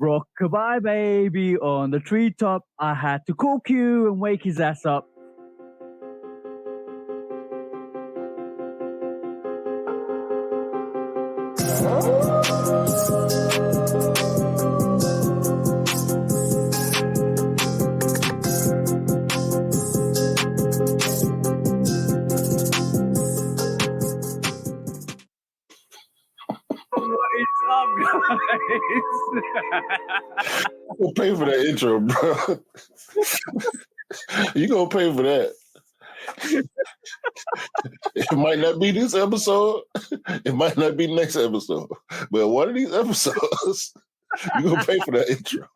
Rockabye baby on the treetop. I had to call Q and wake his ass up. What is up, guys? We'll pay for that intro, bro. You gonna pay for that. It might not be this episode. It might not be next episode. But one of these episodes, you gonna pay for that intro.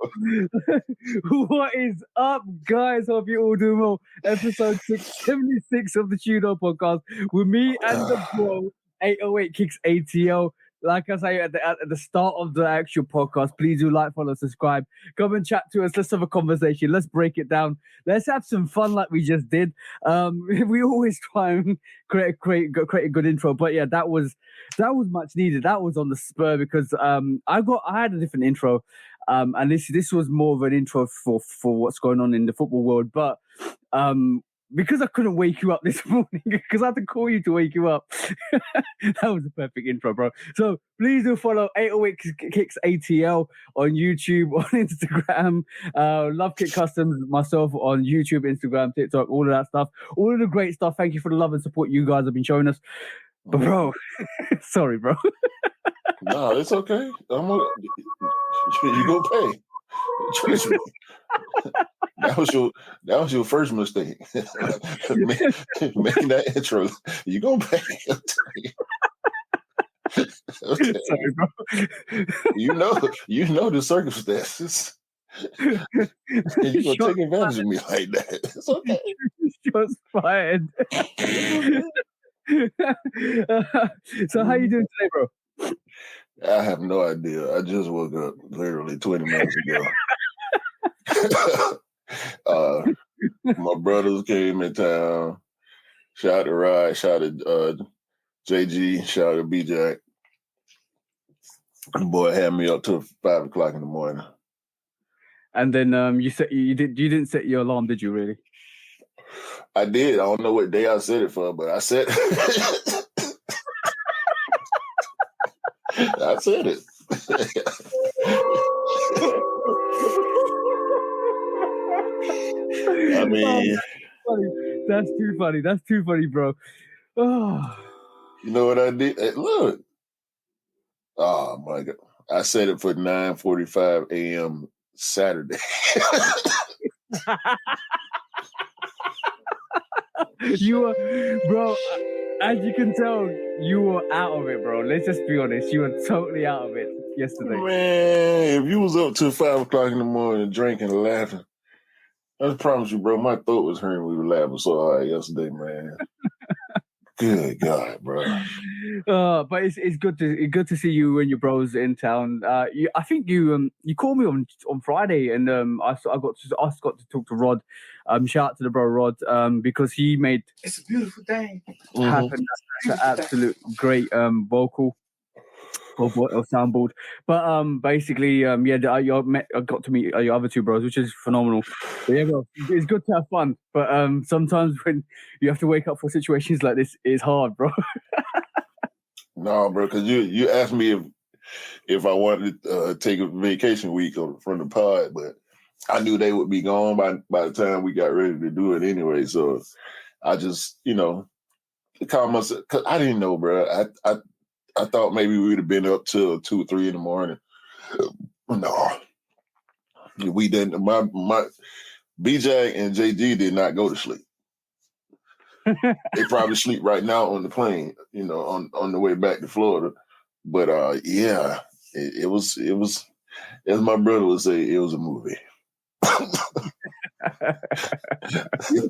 What is up, guys? Hope you all doing well. Episode 676 of the Tudor podcast with me and the bro, 808 Kicks ATL. Like I say at the start of the actual podcast, please do like, follow, subscribe. Come and chat to us. Let's have a conversation. Let's break it down. Let's have some fun like we just did. We always try and create a good intro. But yeah, that was much needed. That was on the spur because I had a different intro. And this was more of an intro for what's going on in the football world. But because I couldn't wake you up this morning, because I had to call you to wake you up. That was a perfect intro, bro. So please do follow 808 Kicks ATL on YouTube, on Instagram, Lovekickscustom, myself on YouTube, Instagram, TikTok, all of that stuff. All of the great stuff. Thank you for the love and support you guys have been showing us. But bro, sorry, bro. No, it's okay. You gonna pay. Trust me. That was your first mistake. Making that intro. You gonna pay. Okay. Sorry, bro. You know the circumstances. And you're gonna take advantage of me like that. It's okay. Shots fired. So how you doing today, bro? I have no idea. I just woke up literally 20 minutes ago. My brothers came in town. Shout to Rod, shout to JG, shout to BJ. The boy had me up till 5 o'clock in the morning. And then you didn't set your alarm, did you really? I did. I don't know what day I set it for, but I set I said it. I mean, that's too funny. That's too funny, bro. Oh. You know what I did? Hey, look. Oh my God. I set it for 9:45 a.m. Saturday. You were, bro, as you can tell, you were out of it, bro. Let's just be honest. You were totally out of it yesterday. Man, if you was up till 5 o'clock in the morning drinking and laughing, I promise you, bro, my throat was hurting. We were laughing so hard yesterday, man. Good God, bro. But it's good to see you and your bros in town. I think you called me on Friday, and I got to talk to Rod. Shout out to the bro Rod, because he made it's a beautiful thing happen. That's an absolute great vocal or soundboard. But basically, I got to meet your other two bros, which is phenomenal. But yeah, bro, it's good to have fun. But sometimes when you have to wake up for situations like this, it's hard, bro. No, bro, because you asked me if I wanted to take a vacation week from the pod, but I knew they would be gone by the time we got ready to do it anyway. So I just, called myself, because I didn't know, bro. I thought maybe we would have been up till 2 or 3 in the morning. No, we didn't. My BJ and JG did not go to sleep. They probably sleep right now on the plane, on the way back to Florida. But yeah, it was, as my brother would say, it was a movie.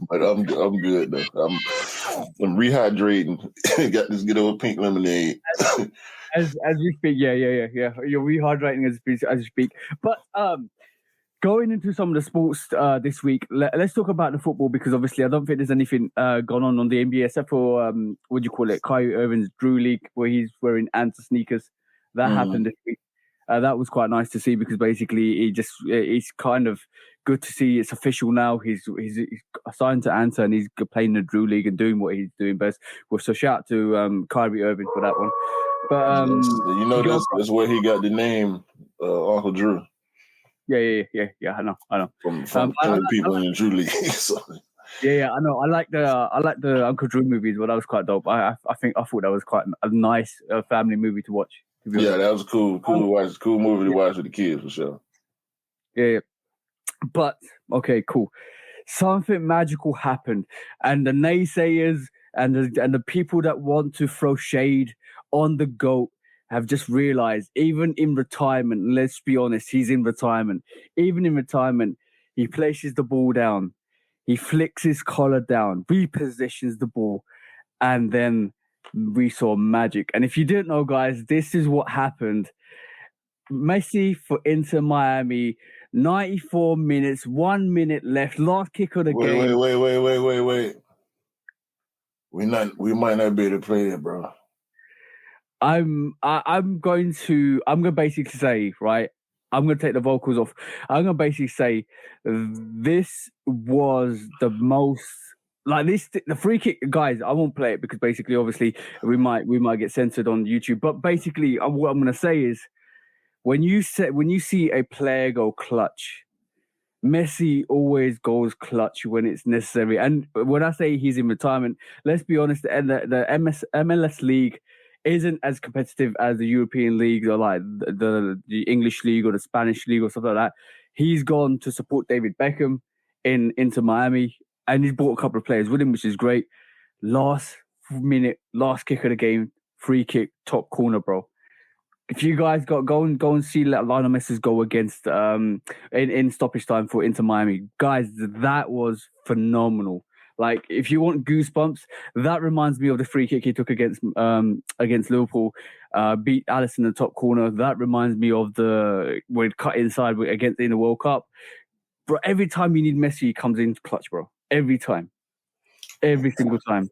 But I'm good though. I'm rehydrating. Got this good old pink lemonade. as we speak, yeah. You're rehydrating as you speak. But going into some of the sports this week, let's talk about the football, because obviously I don't think there's anything gone on the NBA except for Kyrie Irving's Drew League, where he's wearing Anta sneakers. That happened this week. That was quite nice to see because basically it's kind of good to see it's official now. He's assigned to Anta and he's playing the Drew League and doing what he's doing best. Well, so shout out to Kyrie Irving for that one. But you know, that's where he got the name Uncle Drew. Yeah. I know. From people in the Drew League. So. Yeah, I know. I like the Uncle Drew movies. Well, that was quite dope. I thought that was quite a nice family movie to watch. Yeah, that was cool to watch. Cool movie to watch with the kids for sure. Yeah, but okay, cool. Something magical happened, and the naysayers and the people that want to throw shade on the GOAT have just realized, even in retirement, let's be honest, he's in retirement. Even in retirement, he places the ball down, he flicks his collar down, repositions the ball, and then we saw magic. And if you didn't know, guys, this is what happened. Messi for Inter Miami, 94 minutes, 1 minute left, last kick of the game. Wait. We might not be able to play it, bro. I'm going to basically say, right, I'm going to take the vocals off. I'm going to basically say this was the most, like this, the free kick, guys, I won't play it because basically, obviously, we might get censored on YouTube. But basically, what I'm going to say is, when you see a player go clutch, Messi always goes clutch when it's necessary. And when I say he's in retirement, let's be honest, the MLS league isn't as competitive as the European leagues or like the English league or the Spanish league or something like that. He's gone to support David Beckham into Miami, and he's brought a couple of players with him, which is great. Last minute, last kick of the game, free kick, top corner, bro. If you guys go and see Lionel Messi's goal against in stoppage time for Inter Miami, guys, that was phenomenal. Like, if you want goosebumps, that reminds me of the free kick he took against Liverpool, beat Alisson in the top corner. That reminds me of where he cut inside in the World Cup. Bro, every time you need Messi, he comes in clutch, bro. Every time, every single time.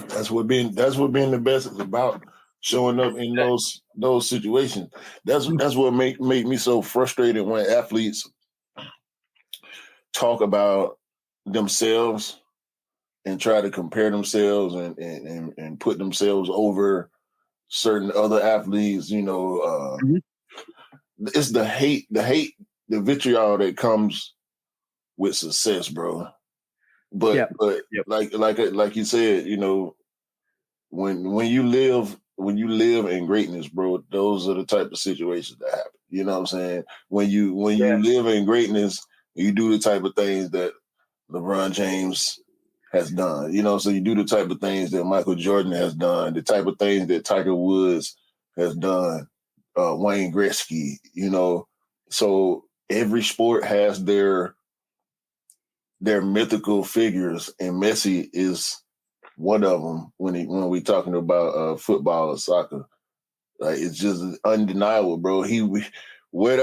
That's what being the best is about. Showing up in those situations. That's what make me so frustrated when athletes talk about themselves and try to compare themselves and put themselves over certain other athletes. You know, it's the hate, the vitriol that comes with success, bro. But like you said, you know, when you live in greatness, bro, those are the type of situations that happen. You know what I'm saying? When you live in greatness, you do the type of things that LeBron James has done. You know, so you do the type of things that Michael Jordan has done, the type of things that Tiger Woods has done, Wayne Gretzky, you know. So every sport has their mythical figures, and Messi is one of them when we talking about football or soccer. Like, it's just undeniable, bro. What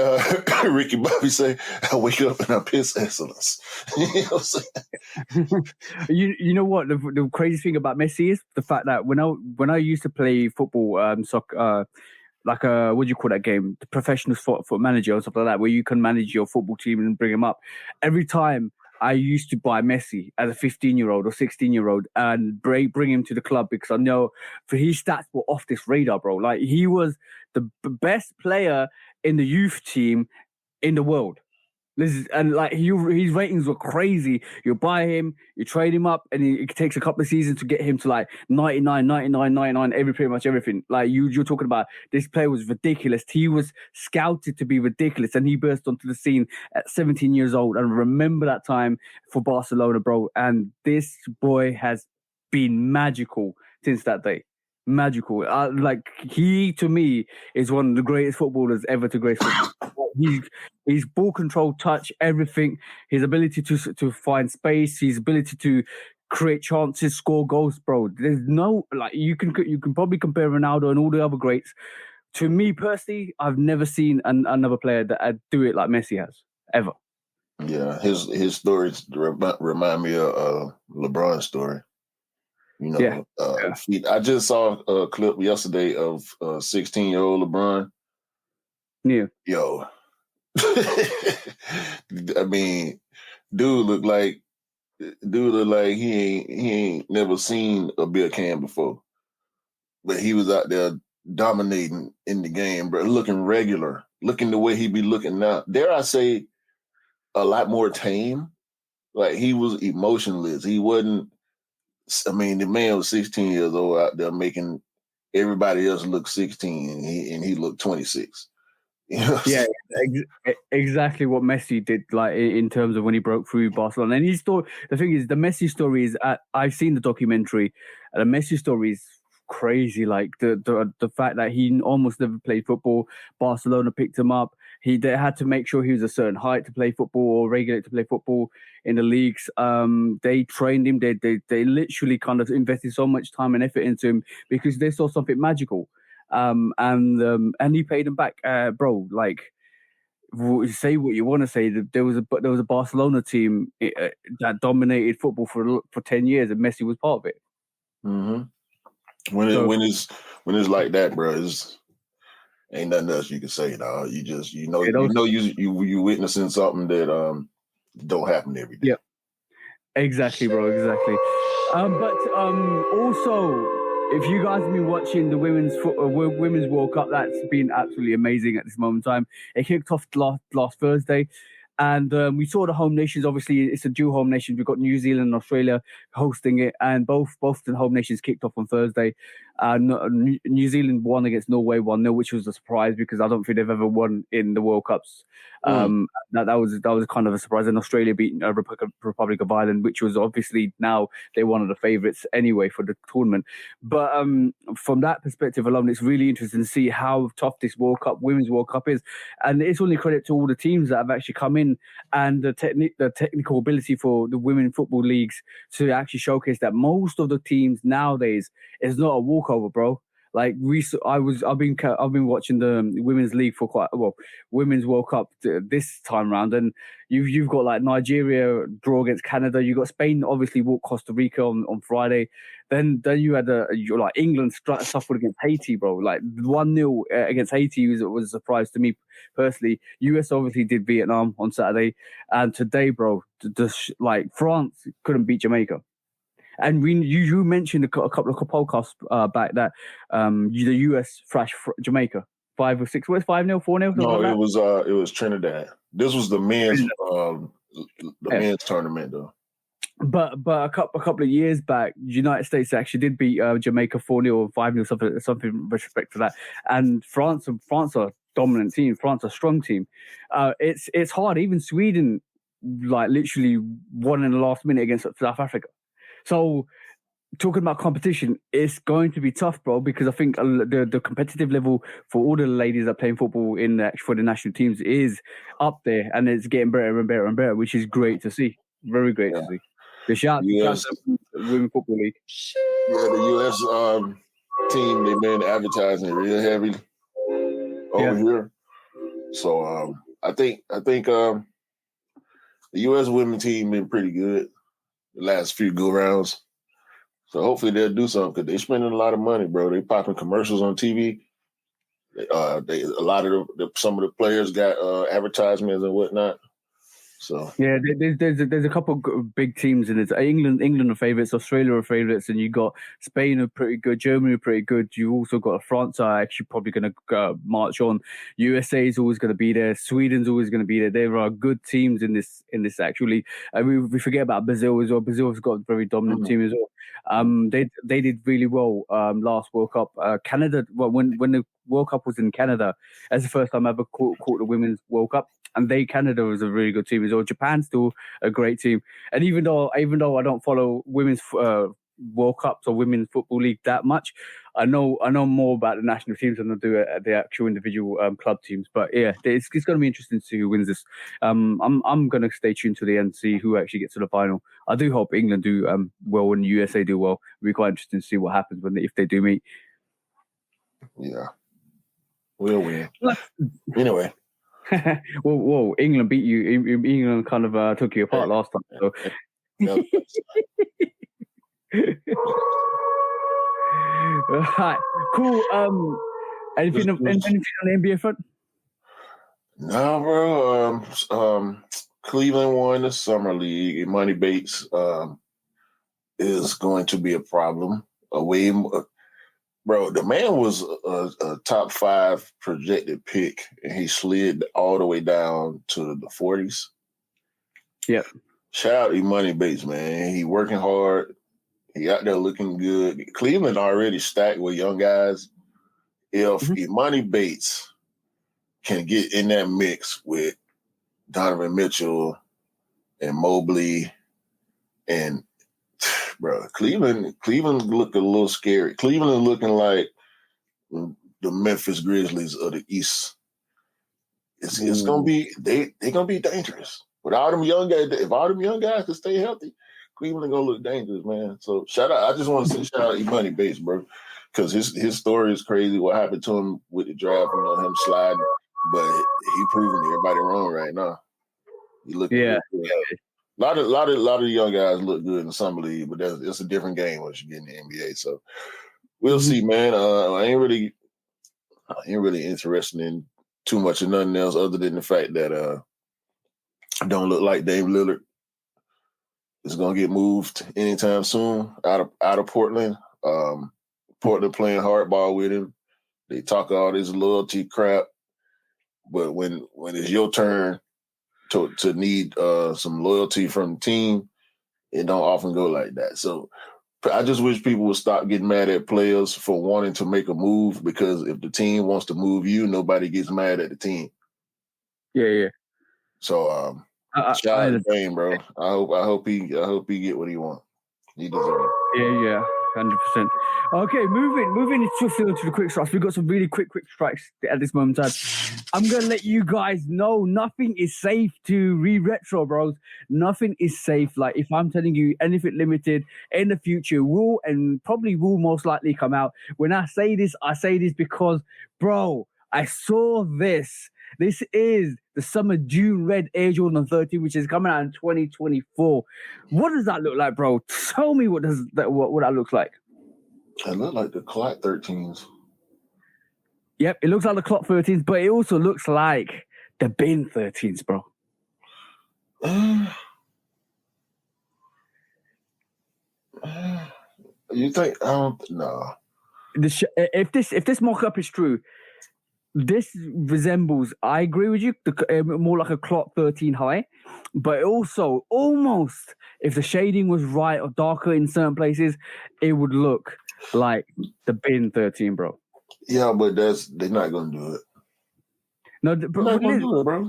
Ricky Bobby say? I wake up and I piss excellence. You know what I'm saying? You know what the crazy thing about Messi is the fact that when I used to play football, soccer, like what do you call that game? The professional foot manager or something like that, where you can manage your football team and bring them up. Every time I used to buy Messi as a 15-year-old or 16-year-old and bring him to the club because I know for his stats were off this radar, bro. Like, he was the best player in the youth team in the world. His ratings were crazy. You buy him, you trade him up, and it takes a couple of seasons to get him to like 99, 99, pretty much everything. Like, you're talking about, this player was ridiculous. He was scouted to be ridiculous, and he burst onto the scene at 17 years old. And remember that time for Barcelona, bro. And this boy has been magical since that day. Magical. Like, he, to me, is one of the greatest footballers ever to grace football. His ball control, touch, everything. His ability to find space. His ability to create chances, score goals, bro. There's no, like, you can probably compare Ronaldo and all the other greats. To me personally, I've never seen another player that do it like Messi has ever. Yeah, his stories remind me of LeBron's story. You know, I just saw a clip yesterday of 16-year-old LeBron, Yeah. Yo. I mean, dude looked like he ain't never seen a beer can before. But he was out there dominating in the game, bro, looking regular, looking the way he be looking now. Dare I say, a lot more tame. Like, he was emotionless. He wasn't. I mean, the man was 16 years old out there making everybody else look 16, and he looked 26. You know Yeah, exactly what Messi did, like in terms of when he broke through Barcelona. And his story, the thing is, the Messi story is, I've seen the documentary, and the Messi story is crazy. Like the fact that he almost never played football, Barcelona picked him up. They had to make sure he was a certain height to play football or regulate to play football in the leagues. They trained him. They literally kind of invested so much time and effort into him because they saw something magical. And he paid him back, bro. Like, say what you want to say. There was a Barcelona team that dominated football for 10 years, and Messi was part of it. Mm-hmm. When it's like that, bro, ain't nothing else you can say, dog. You witnessing something that don't happen every day. Yeah, exactly, bro. Exactly. But also, if you guys have been watching the women's World Cup, that's been absolutely amazing at this moment in time. It kicked off last Thursday, and we saw the home nations. Obviously, it's a dual home nation. We've got New Zealand and Australia hosting it, and both the home nations kicked off on Thursday. New Zealand won against Norway 1-0, which was a surprise because I don't think they've ever won in the World Cups. That was kind of a surprise. And Australia beat Republic of Ireland, which was obviously now they're one of the favourites anyway for the tournament. But from that perspective alone, it's really interesting to see how tough this Women's World Cup is, and it's only credit to all the teams that have actually come in and the technical ability for the women football leagues to actually showcase that most of the teams nowadays is not a walkover, bro. Like I've been watching the women's league for women's World Cup this time round, and you've got like Nigeria draw against Canada. You got Spain obviously walk Costa Rica on Friday. Then you had England suffered against Haiti, bro. Like 1-0 against Haiti was a surprise to me personally. US obviously did Vietnam on Saturday, and today, bro, France couldn't beat Jamaica. And you mentioned a couple of podcasts back that the US thrashed Jamaica 5 or 6. What's 5-0, 4-0? No, it was Trinidad. This was the men's men's tournament though. But a couple of years back, United States actually did beat Jamaica 4-0 or 5-0, something with respect to that. And France are a dominant team. France are a strong team. It's hard. Even Sweden, like literally won in the last minute against South Africa. So, talking about competition, it's going to be tough, bro, because I think the competitive level for all the ladies that are playing football for the national teams is up there, and it's getting better and better and better, which is great to see. Very great to see. The shout to the Women's Football League. Yeah, the US team, they've been advertising real heavy over here. So I think the US women's team been pretty good the last few go rounds. So hopefully they'll do something because they're spending a lot of money, bro. They popping commercials on TV. Some of the players got advertisements and whatnot. So yeah, there's a couple of big teams in it. England are favourites, Australia are favourites, and you got Spain are pretty good, Germany are pretty good. You also got France are actually probably going to march on. USA is always going to be there. Sweden's always going to be there. There are good teams in this actually. We forget about Brazil as well. Brazil's got a very dominant team as well. They did really well last World Cup. Canada, when the World Cup was in Canada, that's the first time I ever caught the Women's World Cup. And Canada was a really good team as well. Japan's still a great team. And even though I don't follow women's World Cups or women's football league that much, I know more about the national teams than I do at the actual individual club teams. But yeah, it's going to be interesting to see who wins this. I'm going to stay tuned to the end to see who actually gets to the final. I do hope England do well and USA do well. It'll be quite interesting to see what happens if they do meet. Yeah, we'll win. Anyway. Whoa! England beat you. England kind of took you apart last time. So. Right, cool. Anything on the NBA front? No, bro. Cleveland won the summer league. And Money Bates is going to be a problem. Bro, the man was a top 5 projected pick, and he slid all the way down to the 40s. Yep. Shout out to Money Bates, man. He working hard. He out there looking good. Cleveland already stacked with young guys. If Imani Bates can get in that mix with Donovan Mitchell and Mobley, and bro, Cleveland looked a little scary. Cleveland looking like the Memphis Grizzlies of the East. It's gonna be they gonna be dangerous. With all them young guys, if all them young guys can stay healthy, Cleveland gonna look dangerous, man. So shout out. I just want to say shout out Imani Bates, bro, because his story is crazy. What happened to him with the draft, him sliding, but he proving everybody wrong right now. He looking good. A lot of young guys look good in the summer league, but it's a different game once you get in the NBA. So we'll see, man. I ain't really interested in too much of nothing else other than the fact that don't look like Dame Lillard is gonna get moved anytime soon out of Portland. Portland playing hardball with him. They talk all this loyalty crap, but when it's your turn to need some loyalty from the team, it don't often go like that. So I just wish people would stop getting mad at players for wanting to make a move, because if the team wants to move you, nobody gets mad at the team. Yeah. So shout out to Dame, bro. I hope he get what he wants. He deserves it. Yeah. 100%. Okay, moving swiftly to the quick strikes. We've got some really quick strikes at this moment in time. I'm gonna let you guys know nothing is safe to re-retro, bros. Nothing is safe. Like, if I'm telling you anything limited in the future will most likely come out. When I say this because, bro, I saw this. This is the Summer June Red Air Jordan 13, which is coming out in 2024. What does that look like, bro? Tell me what that looks like. It looks like the Clock 13s. Yep, it looks like the Clock 13s, but it also looks like the Bin 13s, bro. You think? No. If this mock-up is true, this resembles, I agree with you, more like a Clock 13 high, but also almost, if the shading was right or darker in certain places, it would look like the Bin 13, bro. Yeah, but they're not gonna do it. No, they're not gonna do it, bro.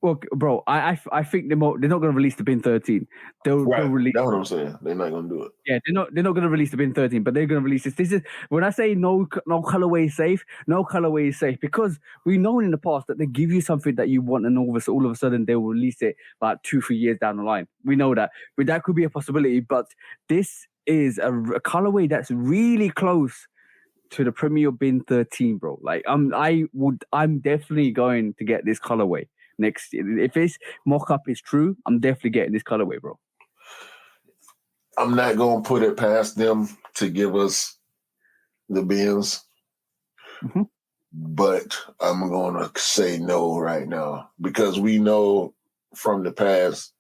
Well, bro, I think they're not going to release the Bin 13. They'll release. That's what I'm saying. They're not going to do it. Yeah, they're not going to release the Bin 13, but they're going to release this. This is when I say no colorway is safe. No colorway is safe, because we know in the past that they give you something that you want, and all of a sudden they will release it like 2-3 years down the line. We know that, but that could be a possibility. But this is a colorway that's really close to the Premier Bin 13, bro. Like I'm definitely going to get this colorway next year. If this mock-up is true, I'm definitely getting this colorway, bro. I'm not going to put it past them to give us the bins, but I'm going to say no right now, because we know from the past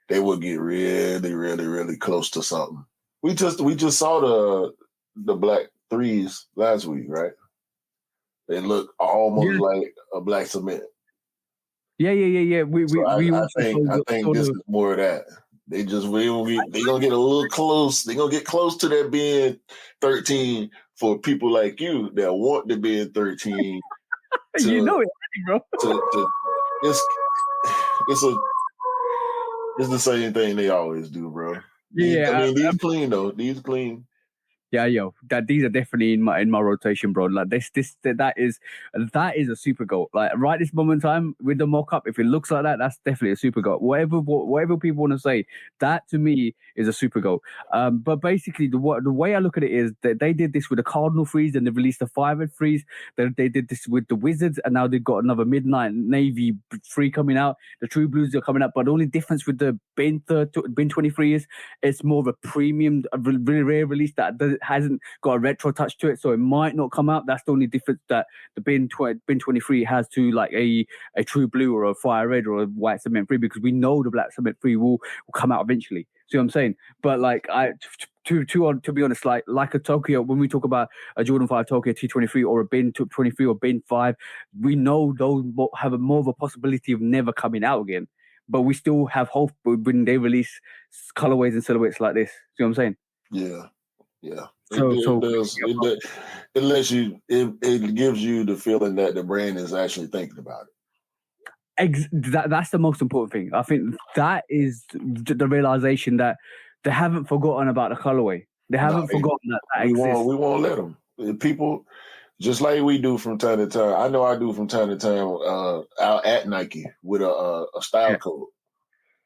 they will get really, really, really close to something. We just saw the black 3s last week, right? They look almost like a black cement. Yeah. I think this is more of that. They gonna get a little close. They gonna get close to that being 13 for people like you that want to be in 13. You know it, bro. It's the same thing they always do, bro. These clean though. These clean. Yeah, these are definitely in my rotation, bro. Like that is a super goal. Like right this moment in time with the mock-up, if it looks like that, that's definitely a super goal. Whatever people want to say, that to me is a super goal. But basically the way I look at it is that they did this with the Cardinal 3s, and they released the 5 3s. They did this with the Wizards, and now they've got another Midnight Navy 3 coming out. The True Blues are coming out, but the only difference with the Bin 23 is it's more of a premium, a really rare release that hasn't got a retro touch to it, so it might not come out. That's the only difference that the bin 23 has to like a true blue or a fire red or a white cement free, because we know the black cement free will come out eventually. See what I'm saying? But like to be honest, like a Tokyo, when we talk about a Jordan 5 Tokyo T23 or a bin 23 or bin 5, we know those have more of a possibility of never coming out again. But we still have hope when they release colorways and silhouettes like this. See what I'm saying? Yeah. It lets you. It gives you the feeling that the brand is actually thinking about it. That's the most important thing. I think that is the realization that they haven't forgotten about the colorway. They haven't forgotten that exists. We won't let them. People, just like we do from time to time. I know I do from time to time. Out at Nike with a style code.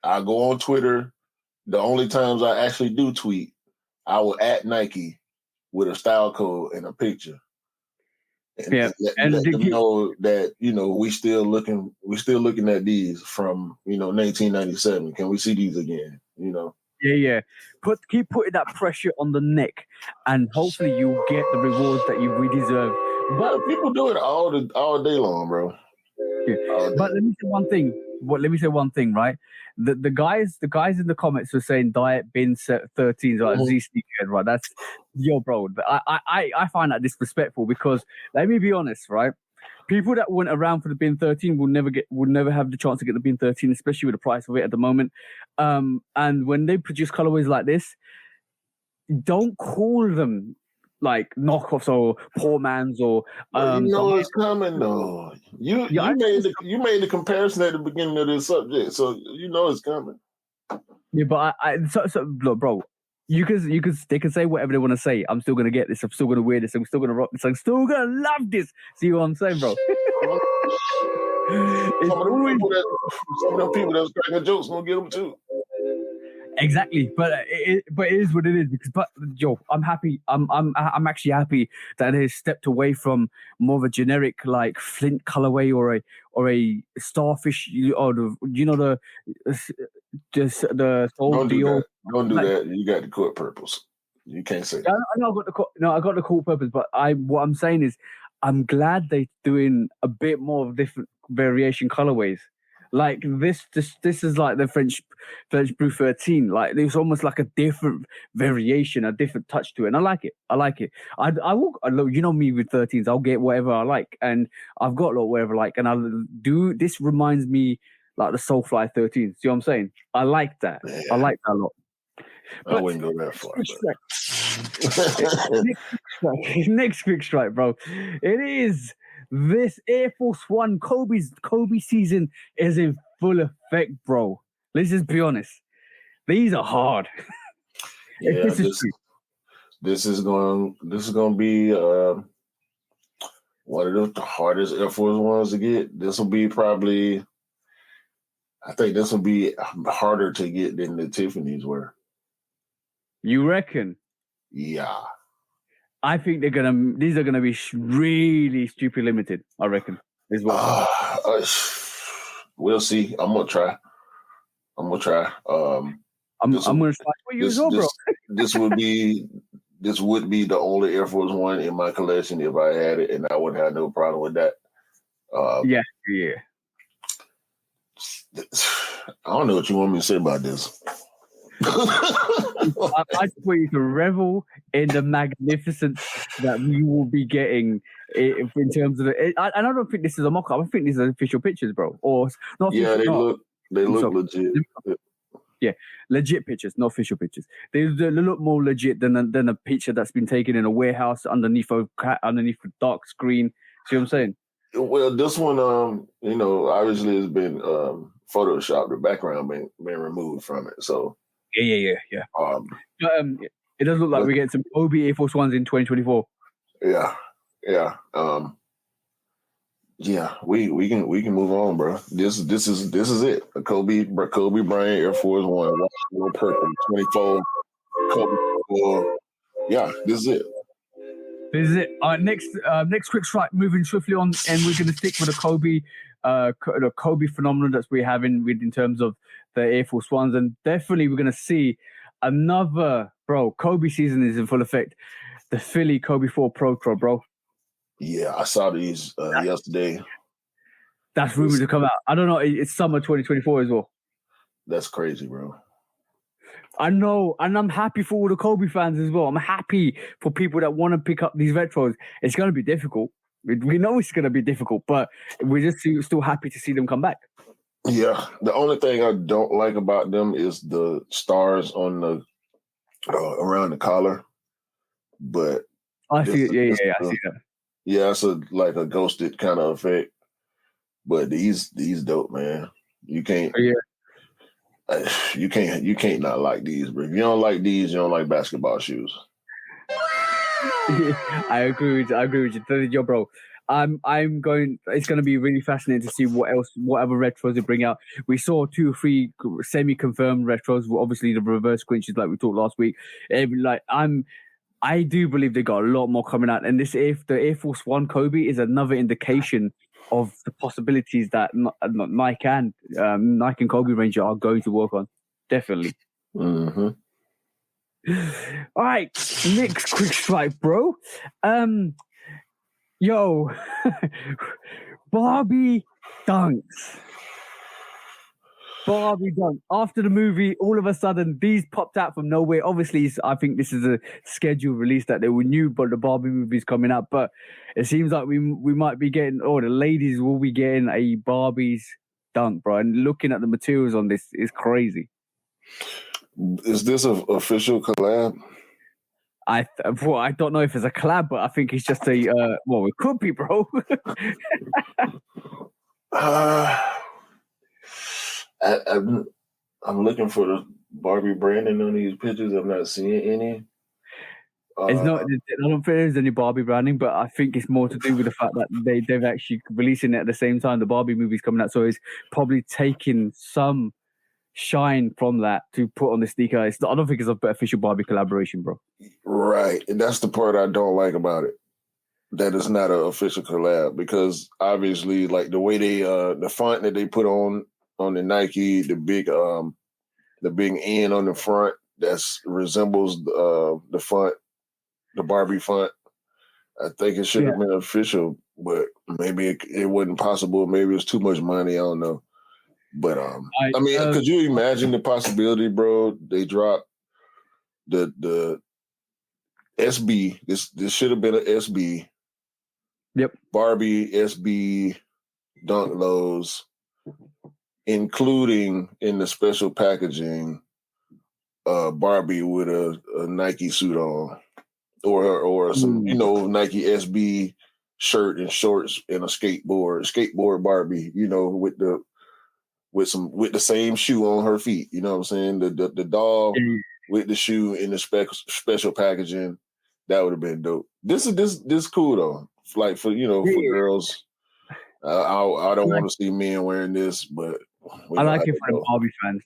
I go on Twitter. The only times I actually do tweet, I will at Nike with a style code and a picture. And let them know that, we still looking at these from 1997. Can we see these again? Yeah. Keep putting that pressure on the neck, and hopefully you'll get the rewards that we deserve. But people do it all day long, bro. Yeah. But let me say one thing, right? The guys in the comments were saying diet bin 13s, like Z sneakerhead, right? That's bro. I find that disrespectful, because let me be honest, right? People that went around for the bin 13 will never have the chance to get the bin 13, especially with the price of it at the moment. And when they produce colorways like this, don't call them like knockoffs or poor man's or it's coming though. You made the comparison at the beginning of this subject, so it's coming. Yeah, but look, bro, they can say whatever they want to say. I'm still gonna get this. I'm still gonna wear this. I'm still gonna rock this. I'm still gonna love this. See what I'm saying, bro? Some of them people that's cracking jokes gonna get them too. Exactly, but it is what it is. I'm happy. I'm actually happy that they stepped away from more of a generic like Flint colorway or a starfish, or the Don't do that. Don't do that. You got the court purpose. You can't say that. I got the court purpose, but what I'm saying is, I'm glad they're doing a bit more of different variation colorways. Like this is like the French Blue 13. Like there's almost like a different variation, a different touch to it, and I like it. I will. Me with 13s, I'll get whatever I like, and I've got a lot whatever I like, and I'll do. This reminds me like the Soulfly 13s. See what I'm saying? I like that. Yeah. I like that a lot. I wouldn't go that far. Next quick strike, bro. It is. This Air Force One Kobe season is in full effect, bro. Let's just be honest. These are hard. Yeah, this is going to be one of the hardest Air Force Ones to get. This will be probably, I think this will be harder to get than the Tiffany's were. You reckon? Yeah. I think these are gonna be really stupid limited. I reckon is what. We'll see. I'm gonna try. I'm gonna try try for you as well, bro. This would be the only Air Force One in my collection if I had it, and I wouldn't have no problem with that. Yeah. I don't know what you want me to say about this. I just want you to revel in the magnificence that you will be getting in terms of it. I don't think this is a mock-up. I think these are official pictures, bro. Or not? Yeah, they look legit. Yeah, legit pictures, not official pictures. They look more legit than a picture that's been taken in a warehouse underneath a dark screen. See what I'm saying? Well, this one, obviously has been photoshopped. The background been removed from it, so. Yeah. It does look like we get some Kobe Air Force Ones in 2024. Yeah. We can move on, bro. This is it. A Kobe Bryant Air Force One purple 24 Kobe 4. Yeah, this is it. Next quick strike. Moving swiftly on, and we're going to stick with the Kobe phenomenon that we're having in terms of the Air Force Ones, and definitely we're going to see another Kobe season is in full effect. the Philly Kobe 4 Pro, bro. Yeah, I saw these yesterday. That's rumored to come out. I don't know. It's summer 2024 as well. That's crazy, bro. I know, and I'm happy for all the Kobe fans as well. I'm happy for people that want to pick up these retros. It's going to be difficult. We know it's going to be difficult, but we're just still happy to see them come back. Yeah, the only thing I don't like about them is the stars on the around the collar. But I see it. Yeah, I see that. Yeah, it's like a ghosted kind of effect. But these dope, man. You can't. You can't not like these, bro. If you don't like these, you don't like basketball shoes. I agree with you. Yo, bro. I'm going. It's going to be really fascinating to see what other retros they bring out. We saw 2 or 3 semi-confirmed retros. Obviously, the reverse squinches, like we talked last week. I do believe they got a lot more coming out, and the Air Force One Kobe is another indication of the possibilities that Nike and Kobe Ranger are going to work on. Definitely. Mm-hmm. All right, next quick strike, bro. Yo, Barbie dunks. After the movie, all of a sudden, these popped out from nowhere. Obviously, I think this is a scheduled release that they were new, but the Barbie movie is coming up. But it seems like we might be getting, or the ladies will be getting a Barbie's dunk, bro. And looking at the materials on this is crazy. Is this an official collab? I don't know if it's a collab, but I think it's just a it could be, bro. I'm looking for the Barbie branding on these pictures. I'm not seeing any. I don't think there's any Barbie branding, but I think it's more to do with the fact that they've actually releasing it at the same time the Barbie movie's coming out, so it's probably taking some shine from that to put on the sneaker. I don't think it's an official Barbie collaboration, bro. Right, and that's the part I don't like about it. That it's not an official collab, because obviously, like the way they the font that they put on the Nike, the big N on the front that resembles the font, the Barbie font. I think it should have been official, but maybe it wasn't possible. Maybe it's too much money. I don't know. But I mean, could you imagine the possibility, bro? They dropped the SB. This should have been an SB. Yep. Barbie SB dunk lows, including in the special packaging, Barbie with a Nike suit on, or some Nike SB shirt and shorts and a skateboard Barbie, with the same shoe on her feet. You know what I'm saying? The doll with the shoe in the special packaging, that would have been dope. This cool though. Like for girls, I don't want to see men wearing this, but I like it for the Barbie fans.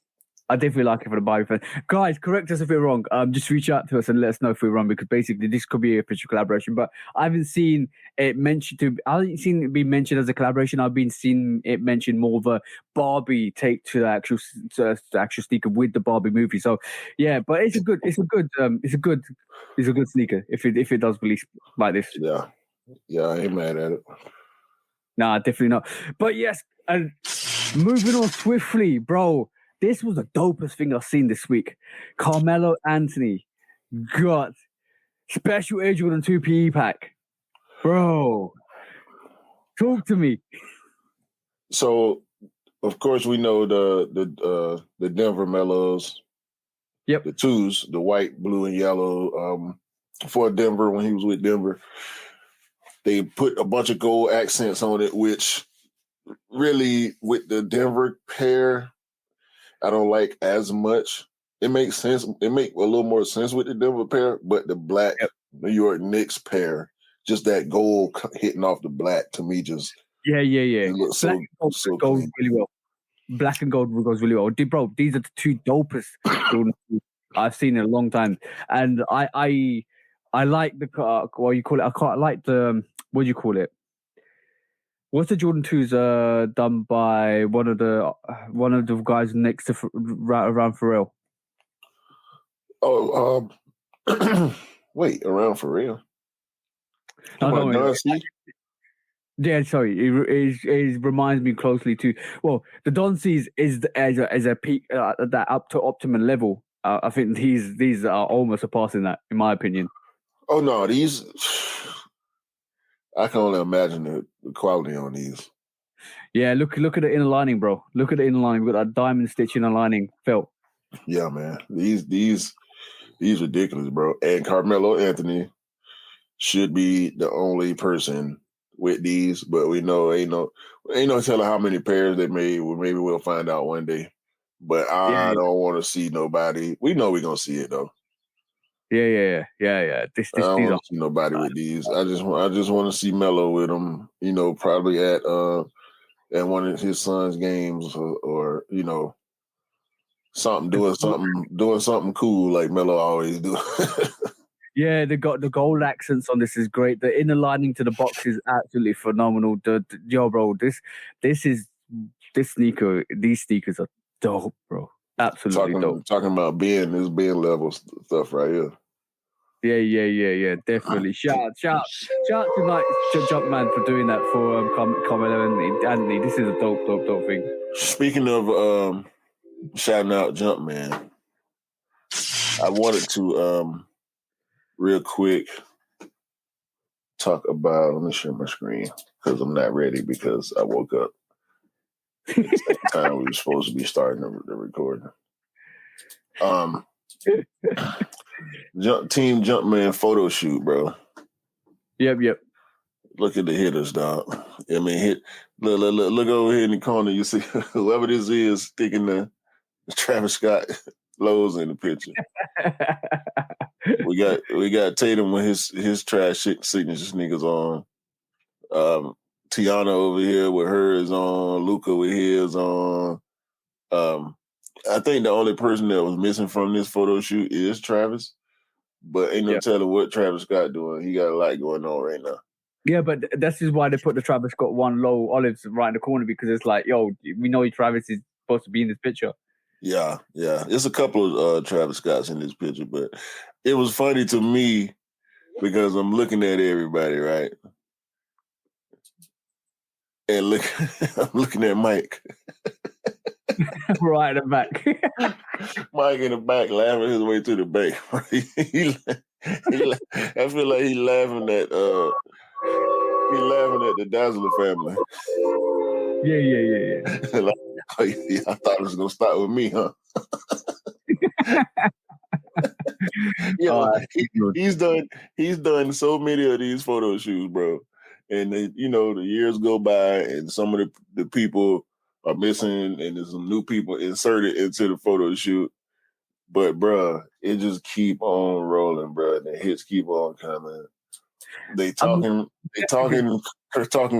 I definitely like it for the Barbie fans. Guys, correct us if we're wrong. Just reach out to us and let us know if we're wrong, because basically this could be a official collaboration. But I haven't seen it mentioned I haven't seen it be mentioned as a collaboration. I've been seeing it mentioned more of a Barbie take to the actual sneaker with the Barbie movie. So yeah, but it's a good sneaker if it does release like this. Yeah, I ain't mad at it. Nah, definitely not. But yes, moving on swiftly, bro. This was the dopest thing I've seen this week. Carmelo Anthony got special Air Jordan 2 PE pack. Bro, talk to me. So, of course, we know the Denver Mellows. Yep. The 2s, the white, blue, and yellow. For Denver, when he was with Denver, they put a bunch of gold accents on it, which really, with the Denver pair, I don't like as much. It makes sense. It make a little more sense with the Denver pair, but the black New York Knicks pair, just that gold hitting off the black, to me, just it looks so gold really well. Black and gold goes really well, bro. These are the 2 dopest Jordan I've seen in a long time, and I like the what you call it. I quite like the what do you call it? What's the Jordan 2s done by one of the guys next to around Pharrell? Oh, Wait, around for real? No, Come don't on, worry. Don C. Yeah, sorry. It reminds me closely to the Don C's is as a peak that up to optimum level. I think these are almost surpassing that, in my opinion. Oh no, these. I can only imagine the quality on these. Yeah, look at the inner lining, bro. Look at the inner lining. We've got that diamond stitch inner lining felt. Yeah, man. These ridiculous, bro. And Carmelo Anthony should be the only person with these, but we know ain't no telling how many pairs they made. Well, maybe we'll find out one day. But I Yeah, don't want to see nobody. We know we're gonna see it though. yeah. I don't These are. want to see nobody with these. I just want to see Melo with them. Probably at one of his son's games or doing something cool like Melo always do. Yeah, the gold accents on this is great. The inner lining to the box is absolutely phenomenal. Bro, this sneaker. These sneakers are dope, bro. Absolutely dope. talking about this Ben level stuff right here. Yeah. Definitely. Shout out to Jumpman for doing that for Carmelo and Anthony. This is a dope thing. Speaking of shouting out Jumpman, I wanted to real quick talk about. Let me share my screen because I'm not ready because I woke up at the same time we were supposed to be starting the recording. Team Jumpman photo shoot, bro. Yep. Look at the hitters, dog. I mean, look over here in the corner. You see whoever this is sticking the Travis Scott lows in the picture. We got Tatum with his trash signature sneakers on. Tiana over here with hers on. Luca with his on. I think the only person that was missing from this photo shoot is Travis, but ain't no telling what Travis Scott doing. He got a lot going on right now. Yeah, but this is why they put the Travis Scott one low olives right in the corner, because it's like, yo, we know Travis is supposed to be in this picture. Yeah. There's a couple of Travis Scotts in this picture, but it was funny to me because I'm looking at everybody, right? And I'm looking at Mike. Right at the back. Mike in the back laughing his way to the bank. I feel like he's laughing at the Dazzler family. Yeah. Like, I thought it was gonna start with me, huh? He's done so many of these photo shoots, bro. And the years go by, and some of the people are missing, and there's some new people inserted into the photo shoot. But bro, it just keep on rolling, bro. The hits keep on coming. They talking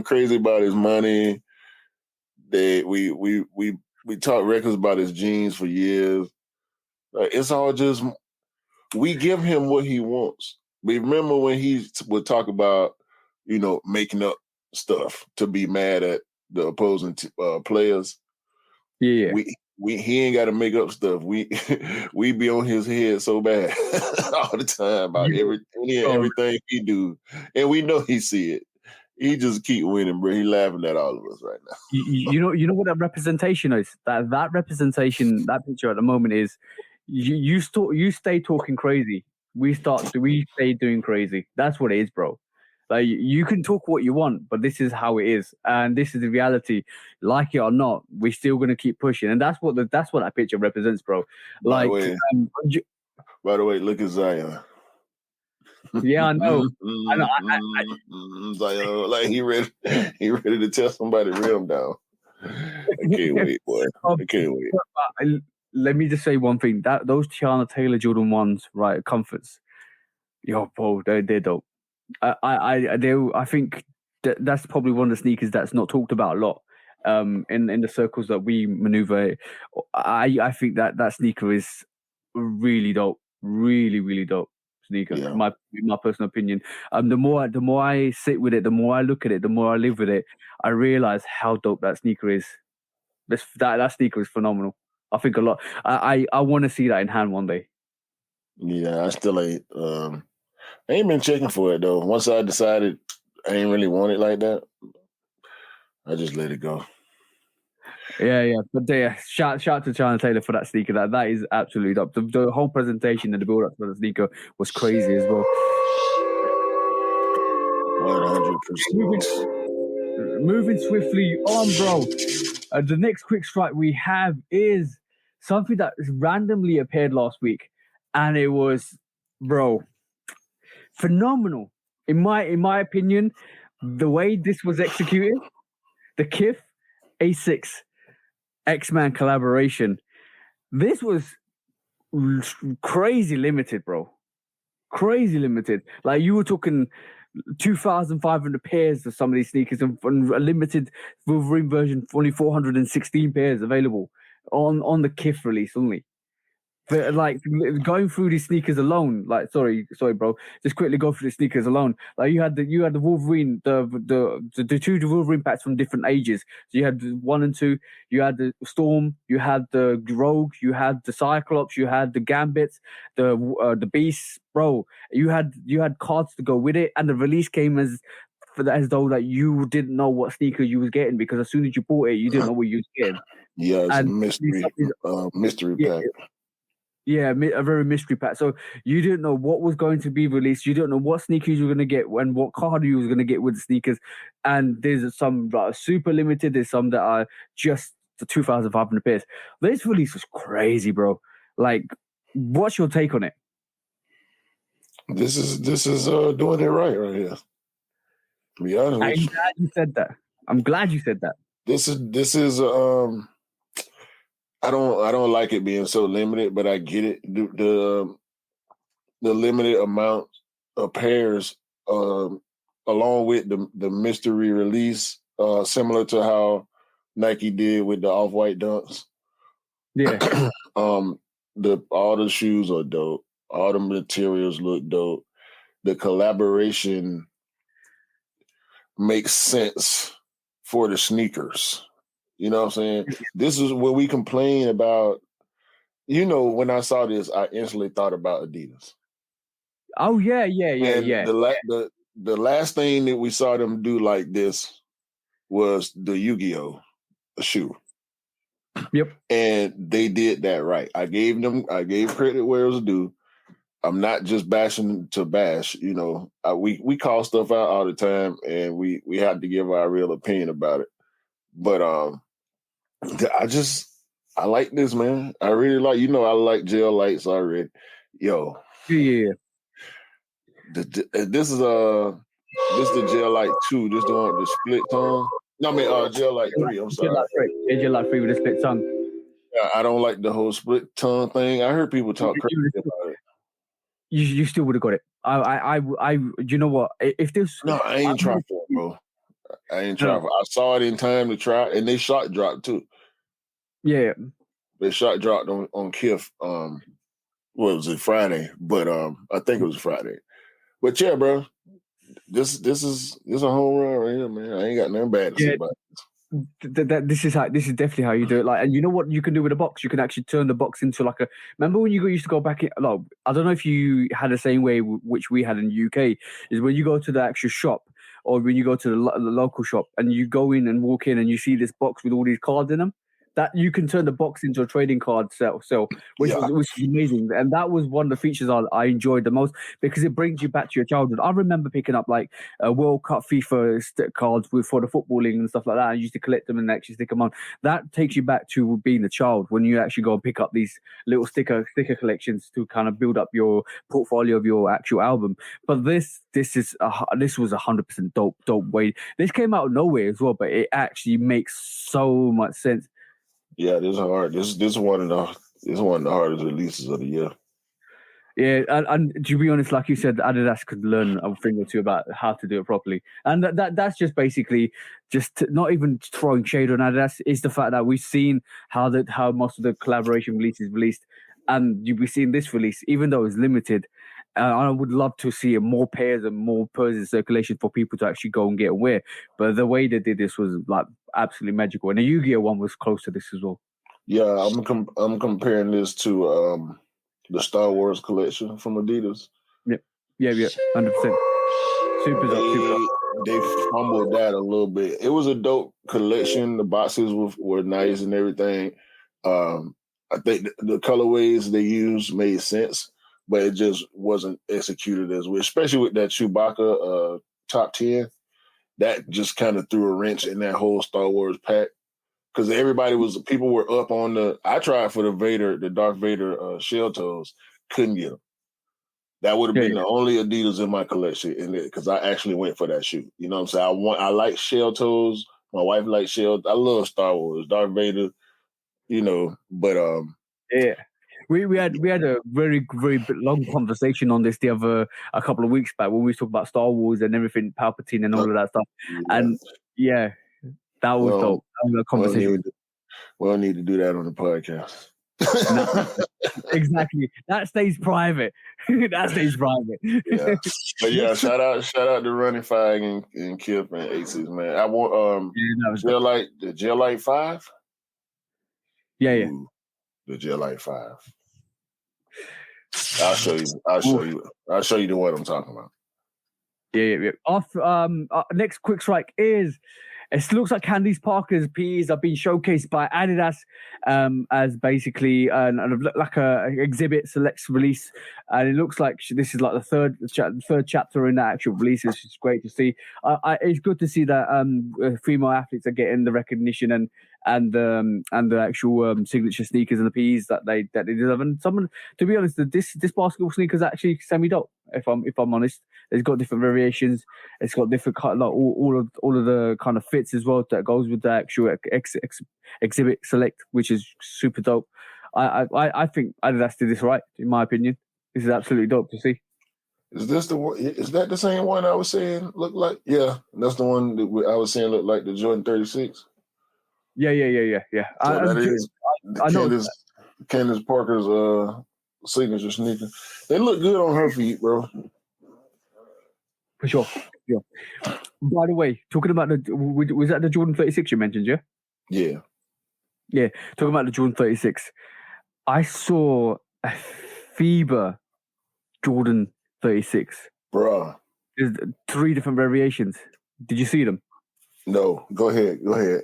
crazy about his money. We talk records about his jeans for years. It's all just we give him what he wants. We remember when he would talk about making up stuff to be mad at the opposing players. Yeah. He ain't got to make up stuff. We be on his head so bad all the time about everything he do, and we know he see it. He just keep winning, bro. He laughing at all of us right now. You know what that representation is. That representation, that picture at the moment is you stay talking crazy. We stay doing crazy. That's what it is, bro. Like, you can talk what you want, but this is how it is, and this is the reality. Like it or not, we're still gonna keep pushing, and that's what that picture represents, bro. By the way, look at Zion. Yeah, I know. Zion, like he ready to tell somebody to rim down. I can't wait, boy. I can't wait. Let me just say one thing: that those Tiana Taylor Jordan 1s, right, comforts, yo, bro, they're dope. I think that's probably one of the sneakers that's not talked about a lot. In the circles that we maneuver, I think that sneaker is really dope, really dope sneaker. Yeah. My personal opinion. The more I sit with it, the more I look at it, the more I live with it, I realize how dope that sneaker is. That sneaker is phenomenal. I think a lot. I want to see that in hand one day. Yeah, I still ain't. I ain't been checking for it though. Once I decided I ain't really want it like that, I just let it go. Yeah. But yeah, shout out to China Taylor for that sneaker. That is absolutely dope. The whole presentation and the build up for the sneaker was crazy as well. 100%. Moving swiftly on, bro. The next quick strike we have is something that randomly appeared last week, and it was, bro, phenomenal. In my opinion, the way this was executed, the Kith A6 X-Man collaboration, this was crazy limited, bro. Crazy limited. Like you were talking 2,500 pairs of some of these sneakers and a limited Wolverine version, only 416 pairs available on the Kith release only. But like going through these sneakers alone, like sorry, bro, just quickly go through the sneakers alone. Like you had the Wolverine, the two Wolverine packs from different ages. So you had 1 and 2. You had the Storm, you had the Rogue, you had the Cyclops, you had the Gambits, the Beasts, bro. You had cards to go with it, and the release came as though that you didn't know what sneaker you was getting, because as soon as you bought it, you didn't know what you was getting. Yeah, it's And a mystery pack. Yeah, a very mystery pack. So you didn't know what was going to be released. You didn't know what sneakers you were going to get and what card you was going to get with the sneakers. And there's some that are super limited. There's some that are just the 2,500 pairs. This release was crazy, bro. Like, what's your take on it? This is doing it right here. To be honest with you. I'm glad you said that. I'm glad you said that. This is I don't like it being so limited, but I get it. The limited amount of pairs, along with the mystery release, similar to how Nike did with the off-white dunks. Yeah. All the shoes are dope. All the materials look dope. The collaboration makes sense for the sneakers. You know what I'm saying? This is what we complain about. You know, when I saw this, I instantly thought about Adidas. Oh yeah. The last thing that we saw them do like this was the Yu-Gi-Oh shoe. Yep. And they did that right. I gave credit where it was due. I'm not just bashing to bash. You know, we call stuff out all the time, and we have to give our real opinion about it. But I like this, man. I really like. You know, I like gel lights already. Yo, Yeah. This is the gel light 2. This the one with the split tongue. No, I mean gel light 3. I'm sorry. Gel light 3 with a split tongue. Yeah, I don't like the whole split tongue thing. I heard people talk crazy about it. You still would have got it. I you know what? If this No, I ain't trying for it, bro. I ain't trying for it. I saw it in time to try, and they shot dropped too. Yeah. They shot dropped on Kith. What was it, Friday? But I think it was Friday. But yeah, bro, this is a home run right here, man. I ain't got nothing bad to say about it. This is definitely how you do it. Like, and you know what you can do with a box? You can actually turn the box into like a. Remember when you used to go back? Like, I don't know if you had the same way which we had in the UK. Is when you go to the actual shop, or when you go to the local shop, and you go in and walk in and you see this box with all these cards in them. That you can turn the box into a trading card sell, which was amazing. And that was one of the features I enjoyed the most, because it brings you back to your childhood. I remember picking up like World Cup FIFA cards for the footballing and stuff like that. I used to collect them and actually stick them on. That takes you back to being a child, when you actually go and pick up these little sticker collections to kind of build up your portfolio of your actual album. But this was 100% dope way. This came out of nowhere as well, but it actually makes so much sense. Yeah, this is hard. This is one of the hardest releases of the year. Yeah, and to be honest, like you said, Adidas could learn a thing or two about how to do it properly, and that's just basically just not even throwing shade on Adidas. It's the fact that we've seen how most of the collaboration releases released, and we've seen this release, even though it's limited. I would love to see more pairs and more pairs in circulation for people to actually go and get and wear. But the way they did this was like absolutely magical, and the Yu-Gi-Oh one was close to this as well. Yeah, I'm comparing this to the Star Wars collection from Adidas. Yep. Yeah, 100%. Super dope. They fumbled that a little bit. It was a dope collection. The boxes were nice and everything. I think the colorways they used made sense, but it just wasn't executed as well. Especially with that Chewbacca top 10, that just kind of threw a wrench in that whole Star Wars pack. Because people were up on I tried for the Darth Vader shell toes, couldn't get them. That would have been the only Adidas in my collection, because I actually went for that shoe. You know what I'm saying? I like shell toes. My wife likes shell. I love Star Wars, Darth Vader. But yeah, we had a very long conversation on this a couple of weeks back when we talked about Star Wars and everything, Palpatine and all of that stuff. Yeah. And that was dope. That was a conversation. We don't need to do that on the podcast. No, exactly. That stays private. Yeah. But yeah, shout out to Running Fag and Kip and Aces, man. I want the Gel Light 5. Yeah. Ooh, the Gel Light 5. I'll show you the one I'm talking about. Yeah. Next quick strike is, it looks like Candice Parker's PEs are being showcased by Adidas as basically like a exhibit select release, and it looks like this is like the third chapter in that actual release, which is great to see. It's good to see that female athletes are getting the recognition and the actual signature sneakers and the PEs that they deserve. And to be honest, this basketball sneaker is actually semi-dope. If I'm honest, it's got different variations. It's got different all of the kind of fits as well that goes with the actual exhibit select, which is super dope. I think Adidas did this right, in my opinion. This is absolutely dope to see. Is this the one? Is that the same one I was saying looked like? Yeah, that's the one that I was saying looked like the Jordan 36. Yeah. So that is I know Candace Parker's signature sneaker. They look good on her feet, bro. For sure. Yeah. By the way, talking about was that the Jordan 36 you mentioned, yeah? Yeah. Yeah. Talking about the Jordan 36. I saw a FIBA Jordan 36. Bruh. There's 3 different variations. Did you see them? No. Go ahead.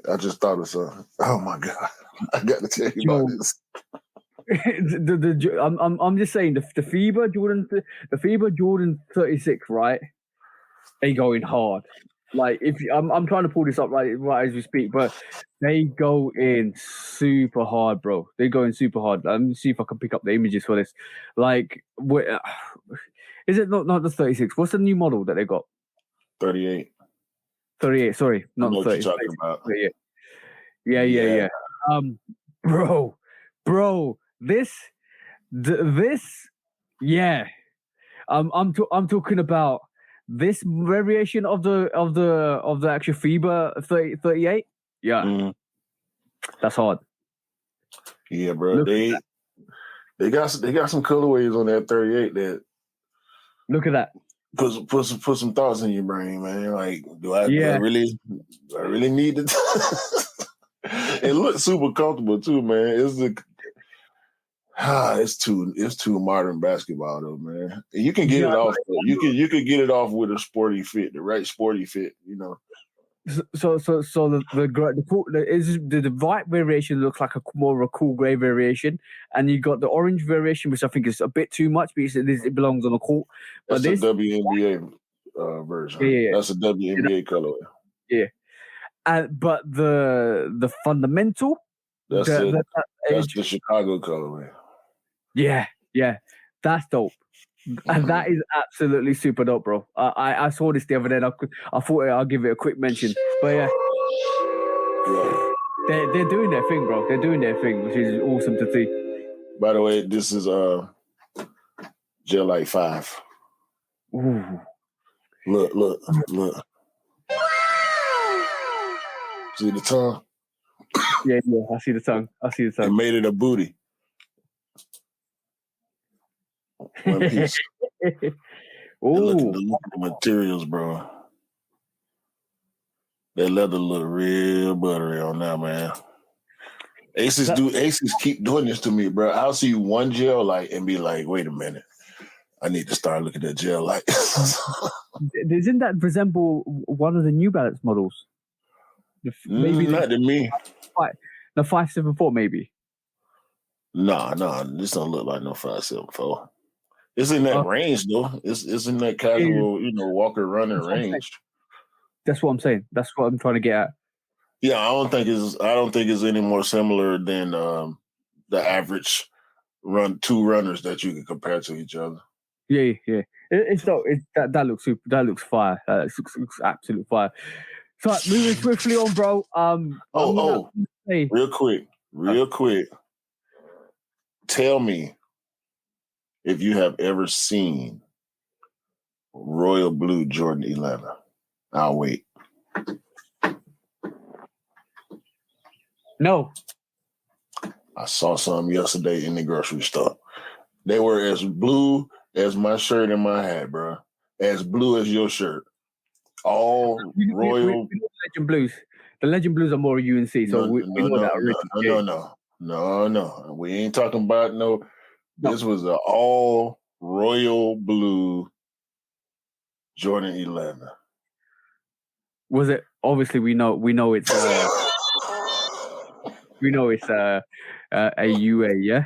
I just thought of something. Oh my God. I got to tell you about this. I'm just saying the FIBA Jordan 36, right? They going hard. Like if I'm trying to pull this up right as we speak, but they go in super hard, bro. They go in super hard. Let me see if I can pick up the images for this. Like, is it not the 36? What's the new model that they got? 38. 38. Sorry, not the 36. Talking about. Yeah. Bro. This. Yeah. I'm talking about this variation of the actual FIBA 38. Yeah. Mm. That's hard. Yeah, bro. They got some colorways on that 38 that look at that. Put some thoughts in your brain, man. Like, do I really need to? It looks super comfortable too, man. It's too modern basketball though, man. You can get it off. You can get it off with a sporty fit, the right sporty fit, you know. So the white variation looks like more of a cool grey variation, and you got the orange variation, which I think is a bit too much because it belongs on a court. But that's a WNBA version. Yeah. That's a WNBA colorway. Yeah, but the fundamental. That's the Chicago colorway. Yeah, that's dope. And that is absolutely super dope, bro. I saw this the other day. And I thought I'll give it a quick mention. But yeah. They're doing their thing, bro. They're doing their thing, which is awesome to see. By the way, this is Gel Light 5. Ooh. Look. See the tongue? Yeah, I see the tongue. They made it a booty. One piece. Look at the materials, bro. That leather look real buttery on that, man. Aces keep doing this to me, bro. I'll see one gel light and be like, wait a minute. I need to start looking at gel lights. Doesn't that resemble one of the New Balance models? Maybe not to me. The 574, maybe. Nah, this don't look like no 574. It's in that range though. It's in that casual, walker running range. That's what I'm saying. That's what I'm trying to get at. Yeah, I don't think it's any more similar than the average two runners that you can compare to each other. Yeah. That looks super. That looks fire. That looks absolute fire. So moving swiftly on, bro. Real quick. Tell me if you have ever seen Royal Blue Jordan 11. I'll wait. No. I saw some yesterday in the grocery store. They were as blue as my shirt and my hat, bro. As blue as your shirt. All Royal. We know Legend Blues. The Legend Blues are more UNC, so we know that already. No. We ain't talking about no. This was an all Royal Blue Jordan 11. Was it? Obviously, we know it's. We know it's a UA, yeah.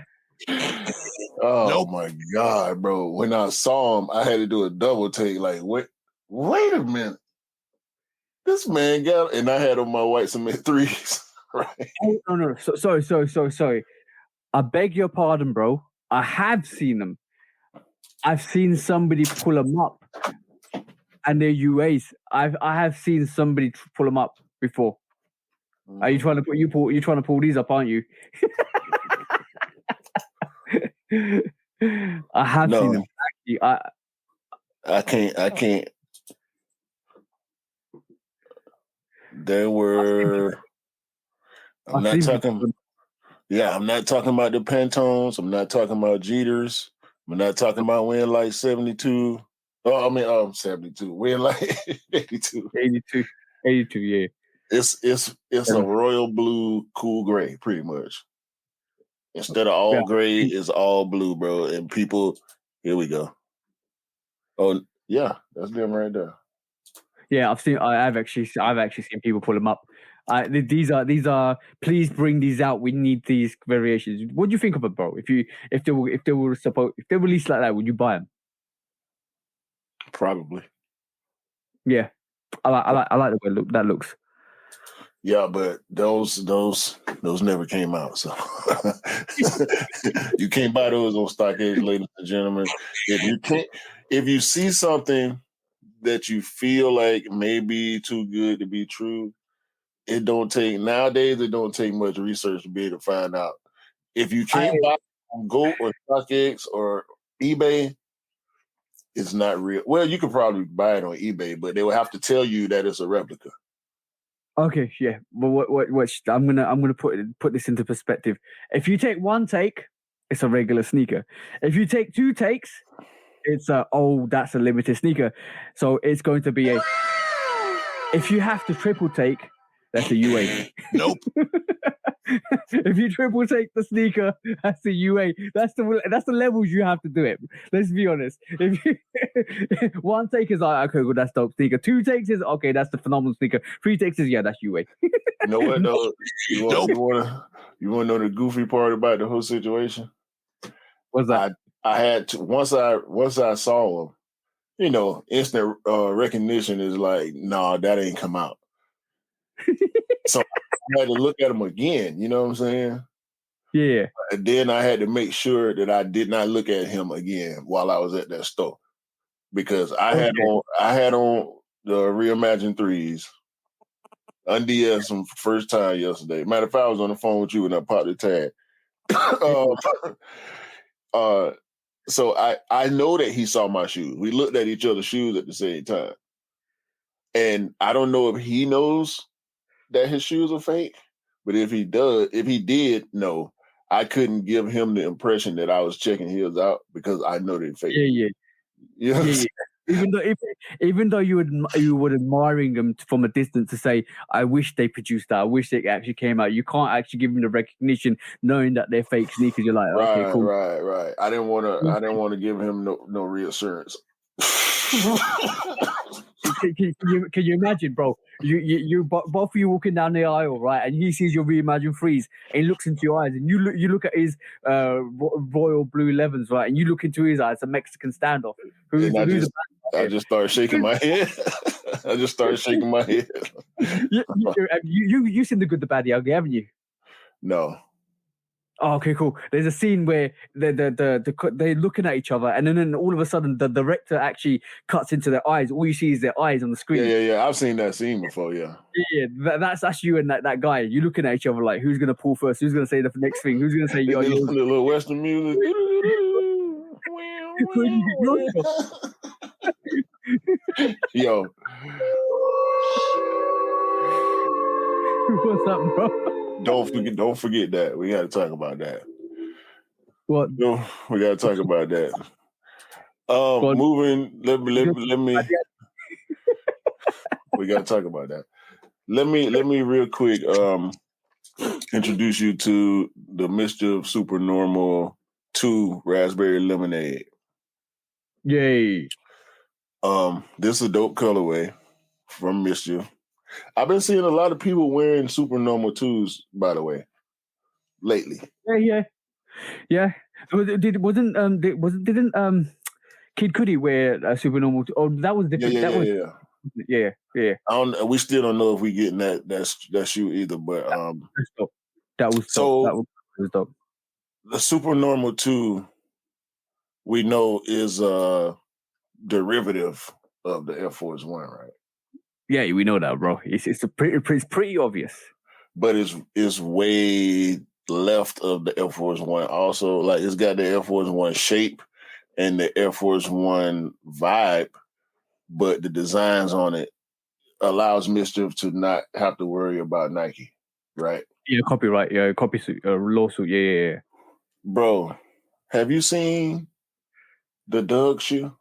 Oh my God, bro! When I saw him, I had to do a double take. Like, wait a minute! This man got, and I had on my white cement threes. Right? Oh no! Sorry. I beg your pardon, bro. I have seen them. I've seen somebody pull them up, and they're UAs. I have seen somebody pull them up before. Are you trying to you're trying to pull these up, aren't you? I have seen them. Actually, I can't. There were. I'm not talking about the Pantones. I'm not talking about Jeters. I'm not talking about Win Like 72. Oh, I mean, 72. Win Like 82. 82, yeah. It's a royal blue, cool gray, pretty much. Instead of all gray, it's all blue, bro. And people, here we go. Oh, yeah, that's them right there. Yeah, I've actually seen people pull them up. These are. Please bring these out. We need these variations. What do you think of it, bro? If they were released like that, would you buy them? Probably. Yeah, I like the way that looks. Yeah, but those never came out. So you can't buy those on StockX, ladies and gentlemen. If you see something that you feel like may be too good to be true, nowadays it don't take much research to be able to find out. If you can't buy it on Go or StockX or eBay, it's not real. Well, you could probably buy it on eBay, but they will have to tell you that it's a replica. Okay, yeah. But what I'm gonna put this into perspective. If you take one take, it's a regular sneaker. If you take two takes, it's that's a limited sneaker. So it's going to be if you have to triple take, that's a UA. Nope. If you triple take the sneaker, that's a UA. That's the levels you have to do it. Let's be honest. If you, one take is like, okay, well, that's dope sneaker. Two takes is okay, that's the phenomenal sneaker. Three takes is that's UA. You know what though? You want to know the goofy part about the whole situation? What's that? I had to once I saw him, instant recognition is like, nah, that ain't come out. So I had to look at him again. You know what I'm saying? Yeah. And then I had to make sure that I did not look at him again while I was at that store, because I had on the Reimagined threes. Undies them first time yesterday. Matter of fact, I was on the phone with you when I popped the tag. So I know that he saw my shoes. We looked at each other's shoes at the same time. And I don't know if he knows that his shoes are fake, but if he did know, I couldn't give him the impression that I was checking his out because I know they're fake. Yeah. You know Even though you would admiring them from a distance to say, I wish they produced that. I wish they actually came out. You can't actually give them the recognition knowing that they're fake sneakers. You're like, okay, cool. Right. I didn't want to give him no reassurance. Can you imagine, bro? You both of you walking down the aisle, right? And he sees your reimagined freeze, and he looks into your eyes, and you look at his royal blue 11s, right? And you look into his eyes, a Mexican standoff. I just started shaking my head. I just started shaking my head. You've seen The Good, the Bad, the Ugly, haven't you? No. Oh, okay, cool. There's a scene where they're looking at each other, and then all of a sudden the director actually cuts into their eyes. All you see is their eyes on the screen. Yeah. I've seen that scene before. Yeah. That's you and that guy. You're looking at each other like, who's gonna pull first? Who's gonna say the next thing? Who's gonna say the little Western music? Yo. What's up, bro? Don't forget that. We got to talk about that. What? No, we got to talk about that. Moving. Let me. We got to talk about that. Let me real quick introduce you to the Mischief Supernormal 2 Raspberry Lemonade. Yay! This is a dope colorway from Mischief. I've been seeing a lot of people wearing Supernormal 2s, by the way, lately. Yeah. Didn't Kid Cudi wear Supernormal 2? Oh, that was different. Yeah. We still don't know if we getting that shoe either, but that was dope. The Supernormal 2 we know is a derivative of the Air Force One, right? Yeah, we know that, bro. It's pretty obvious. But it's way left of the Air Force One. Also, like, it's got the Air Force One shape and the Air Force One vibe, but the designs on it allows Mischief to not have to worry about Nike, right? Yeah, copyright. Yeah, lawsuit. Yeah. Bro, have you seen the Doug shoe?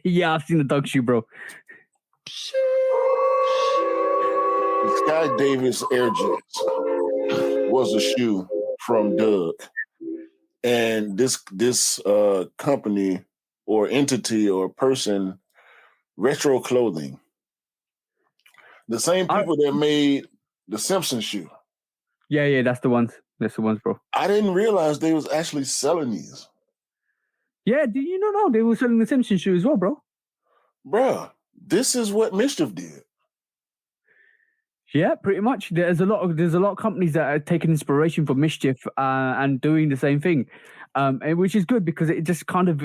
Yeah, I've seen the Doug shoe, bro. The Sky Davis Air Jets was a shoe from Doug. And this company or entity or person, Retro Clothing, the same people that made the Simpsons shoe. Yeah, that's the ones. That's the ones, bro. I didn't realize they was actually selling these. Yeah, did you not know they were selling the Simpsons shoe as well, bro? Bruh, this is what Mischief did. Yeah, pretty much. There's a lot of companies that are taking inspiration from Mischief and doing the same thing, and which is good because it just kind of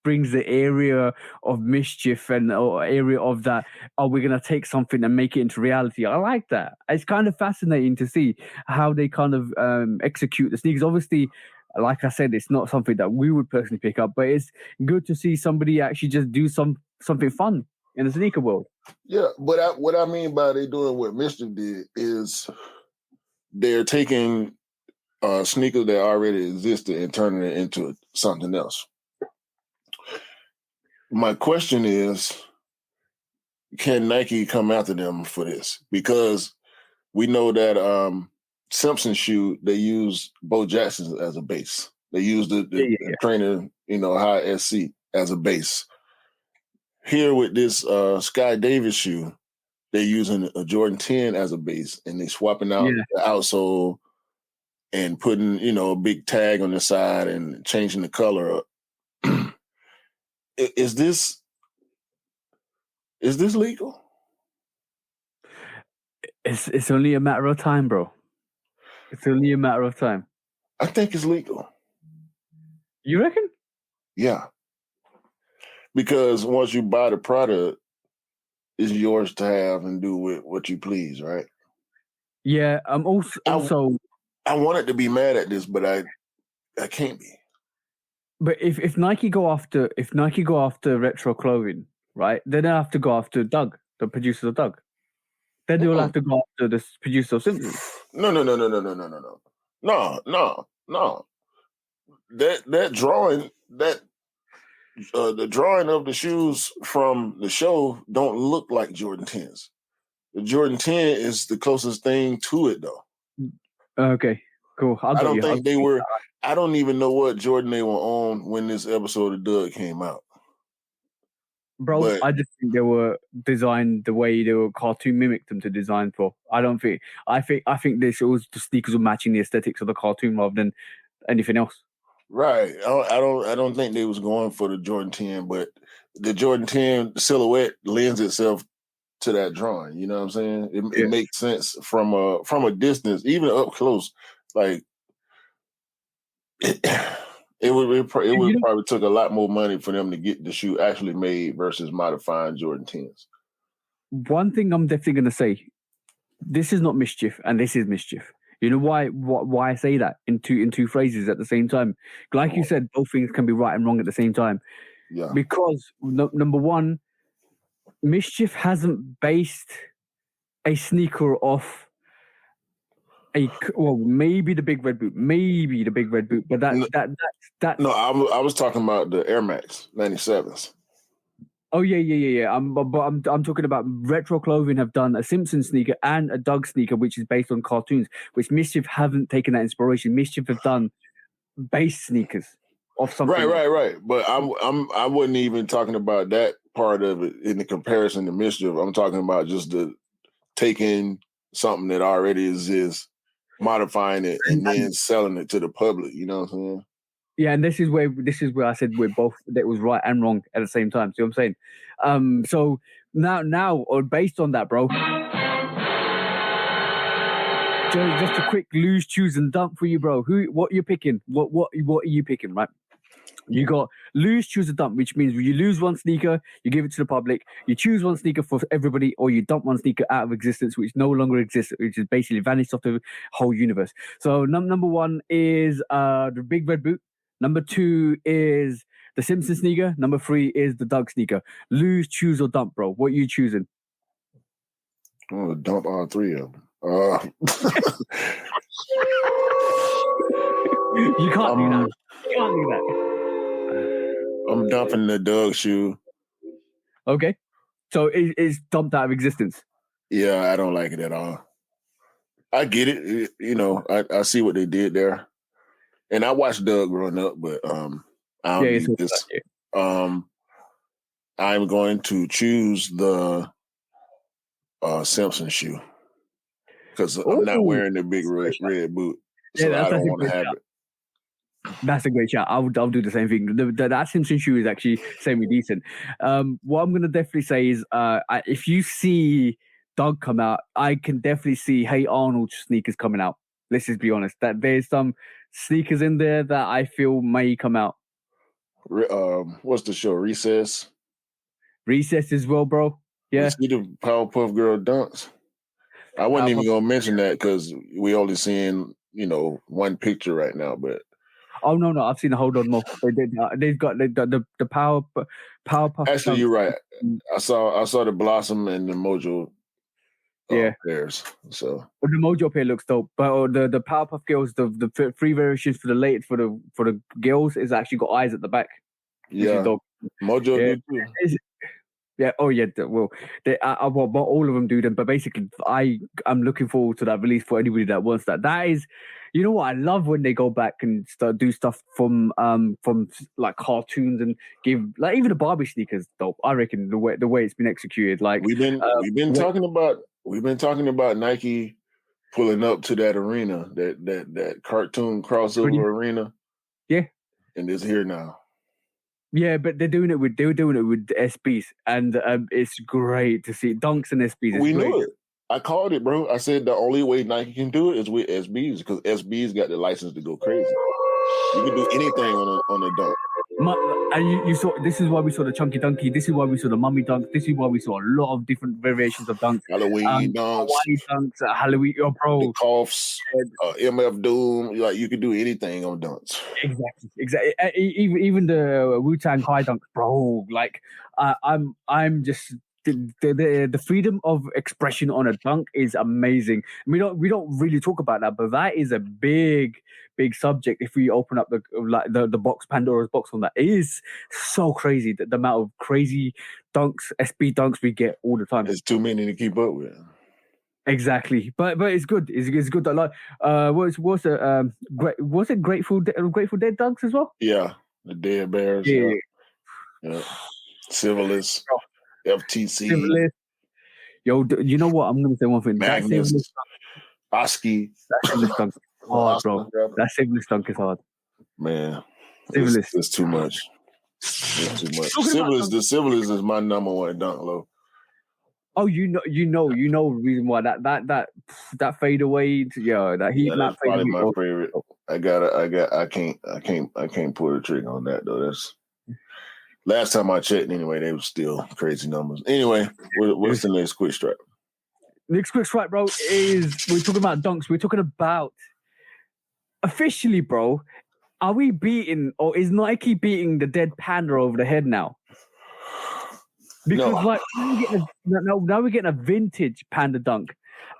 brings the area of Mischief or area of that. Oh, we're gonna take something and make it into reality. I like that. It's kind of fascinating to see how they kind of execute the sneakers. Obviously, like I said, it's not something that we would personally pick up, but it's good to see somebody actually just do something fun in the sneaker world. Yeah, but what I mean by they doing what Mischief did is they're taking sneakers that already existed and turning it into something else. My question is, can Nike come after them for this? Because we know that Simpson shoe, they use Bo Jackson as a base. They use the trainer, high SC as a base. Here with this Sky Davis shoe, they're using a Jordan 10 as a base, and they're swapping out the outsole and putting, a big tag on the side and changing the color up. Is this legal? It's only a matter of time, bro. It's only a matter of time. I think it's legal. You reckon? Yeah. Because once you buy the product, it's yours to have and do with what you please, right? Yeah. Also, I wanted to be mad at this, but I can't be. But if Nike go after Retro Clothing, right? Then they have to go after Doug, the producer of Doug. Then they will have to go after the producer of Simpsons. No. That drawing, that the drawing of the shoes from the show don't look like Jordan 10s. The Jordan 10 is the closest thing to it, though. Okay, cool. I don't think they were. I don't even know what Jordan they were on when this episode of Doug came out. Bro, But, I just think they were designed the way they were cartoon mimicked them to design for. I think this was the sneakers were matching the aesthetics of the cartoon rather than anything else. right. I don't think they was going for the Jordan 10, but the Jordan 10 silhouette lends itself to that drawing. You know what I'm saying? It makes sense from a distance, even up close. Like it would probably took a lot more money for them to get the shoe actually made versus modifying Jordan 10s. One thing I'm definitely going to say, this is not mischief and this is mischief. You know why I say that in two phrases at the same time? Like you said, both things can be right and wrong at the same time. Yeah. Because number one, mischief hasn't based a sneaker off maybe the big red boot, but that's no. I was talking about the Air Max 97s. Oh yeah. I'm talking about Retro Clothing have done a Simpson sneaker and a Doug sneaker, which is based on cartoons, which Mischief haven't taken that inspiration. Mischief have done base sneakers of something. Right. But I wasn't even talking about that part of it in the comparison to Mischief. I'm talking about just the taking something that already exists, modifying it, and then selling it to the public. You know what I'm saying? Yeah, and this is where I said we're both that was right and wrong at the same time. See what I'm saying? So now, or based on that, bro. Just a quick lose, choose, and dump for you, bro. What you picking? What are you picking? Right? You got lose, choose, or dump, which means you lose one sneaker, you give it to the public. You choose one sneaker for everybody, or you dump one sneaker out of existence, which no longer exists, which is basically vanished off the whole universe. So number one is the big red boot. Number two is the Simpson sneaker. Number three is the Doug sneaker. Lose, choose, or dump, bro. What are you choosing? I'm gonna dump all three of them. You can't do that. You can't do that. I'm dumping the Doug shoe. Okay. So it's dumped out of existence. Yeah, I don't like it at all. I get it. You know, I see what they did there. And I watched Doug growing up, but I don't need this. I'm going to choose the Simpson shoe because I'm not wearing the big red boot, so I don't want to have it. That's a great shot. I'll do the same thing. That Simpson shoe is actually semi-decent. What I'm going to definitely say is if you see Doug come out, I can definitely see Hey Arnold sneakers coming out. Let's just be honest. That there's some sneakers in there that I feel may come out. What's the show? Recess? Recess as well, bro. Yeah. See the Powerpuff Girl dunks? I wasn't even going to mention that because we only seeing, one picture right now, but oh no, I've seen a whole lot more. They've got the Powerpuff. Actually, you're right. I saw the Blossom and the Mojo pairs. So the Mojo pair looks dope, but the Powerpuff Girls, the three variations for the girls is actually got eyes at the back. Yeah, Mojo do too. Yeah. Oh, yeah. Well, all of them do them. But basically, I'm looking forward to that release for anybody that wants that. That is, you know what? I love when they go back and do stuff from like cartoons and give like even the Barbie sneakers dope. I reckon the way it's been executed. Like we've been talking about Nike pulling up to that arena, that cartoon crossover arena. Yeah, and it's here now. Yeah, but they were doing it with SBs, and it's great to see dunks and SBs. We knew it. I called it, bro. I said the only way Nike can do it is with SBs because SBs got the license to go crazy. You can do anything on a dunk. And you saw. This is why we saw the chunky dunky. This is why we saw the mummy dunk. This is why we saw a lot of different variations of dunks. Halloween dunks, Hawaii dunks, Halloween, bro. The coughs, MF Doom. Like you could do anything on dunks. Exactly. Even the Wu-Tang high dunks, bro. Like I'm just the freedom of expression on a dunk is amazing. We don't really talk about that, but that is a big subject. If we open up the box, Pandora's box on that, it is so crazy the amount of crazy dunks, SB dunks we get all the time. It's too many to keep up with. Exactly, but it's good. It's good. Like what's it Grateful Dead dunks as well? Yeah, the Dead Bears. Yeah. Civilist, FTC, Civilist. Yo, you know what? I'm gonna say one thing. Magnus, Oski. That Civilist dunk is hard, bro. That Civilist dunk is hard. Man, Civilist. it's too much. It's too much. The Civilist is my number one dunk, low. Oh, you know the reason why that fadeaway, that heat map. That's probably my favorite. I can't pull the trigger on that though. That's last time I checked. Anyway, they were still crazy numbers. Anyway, what's the next quick strike? Next quick strike, bro, is we're talking about dunks. We're talking about officially, bro. Are we beating, or is Nike beating the dead panda over the head now? Because now we're getting a vintage panda dunk.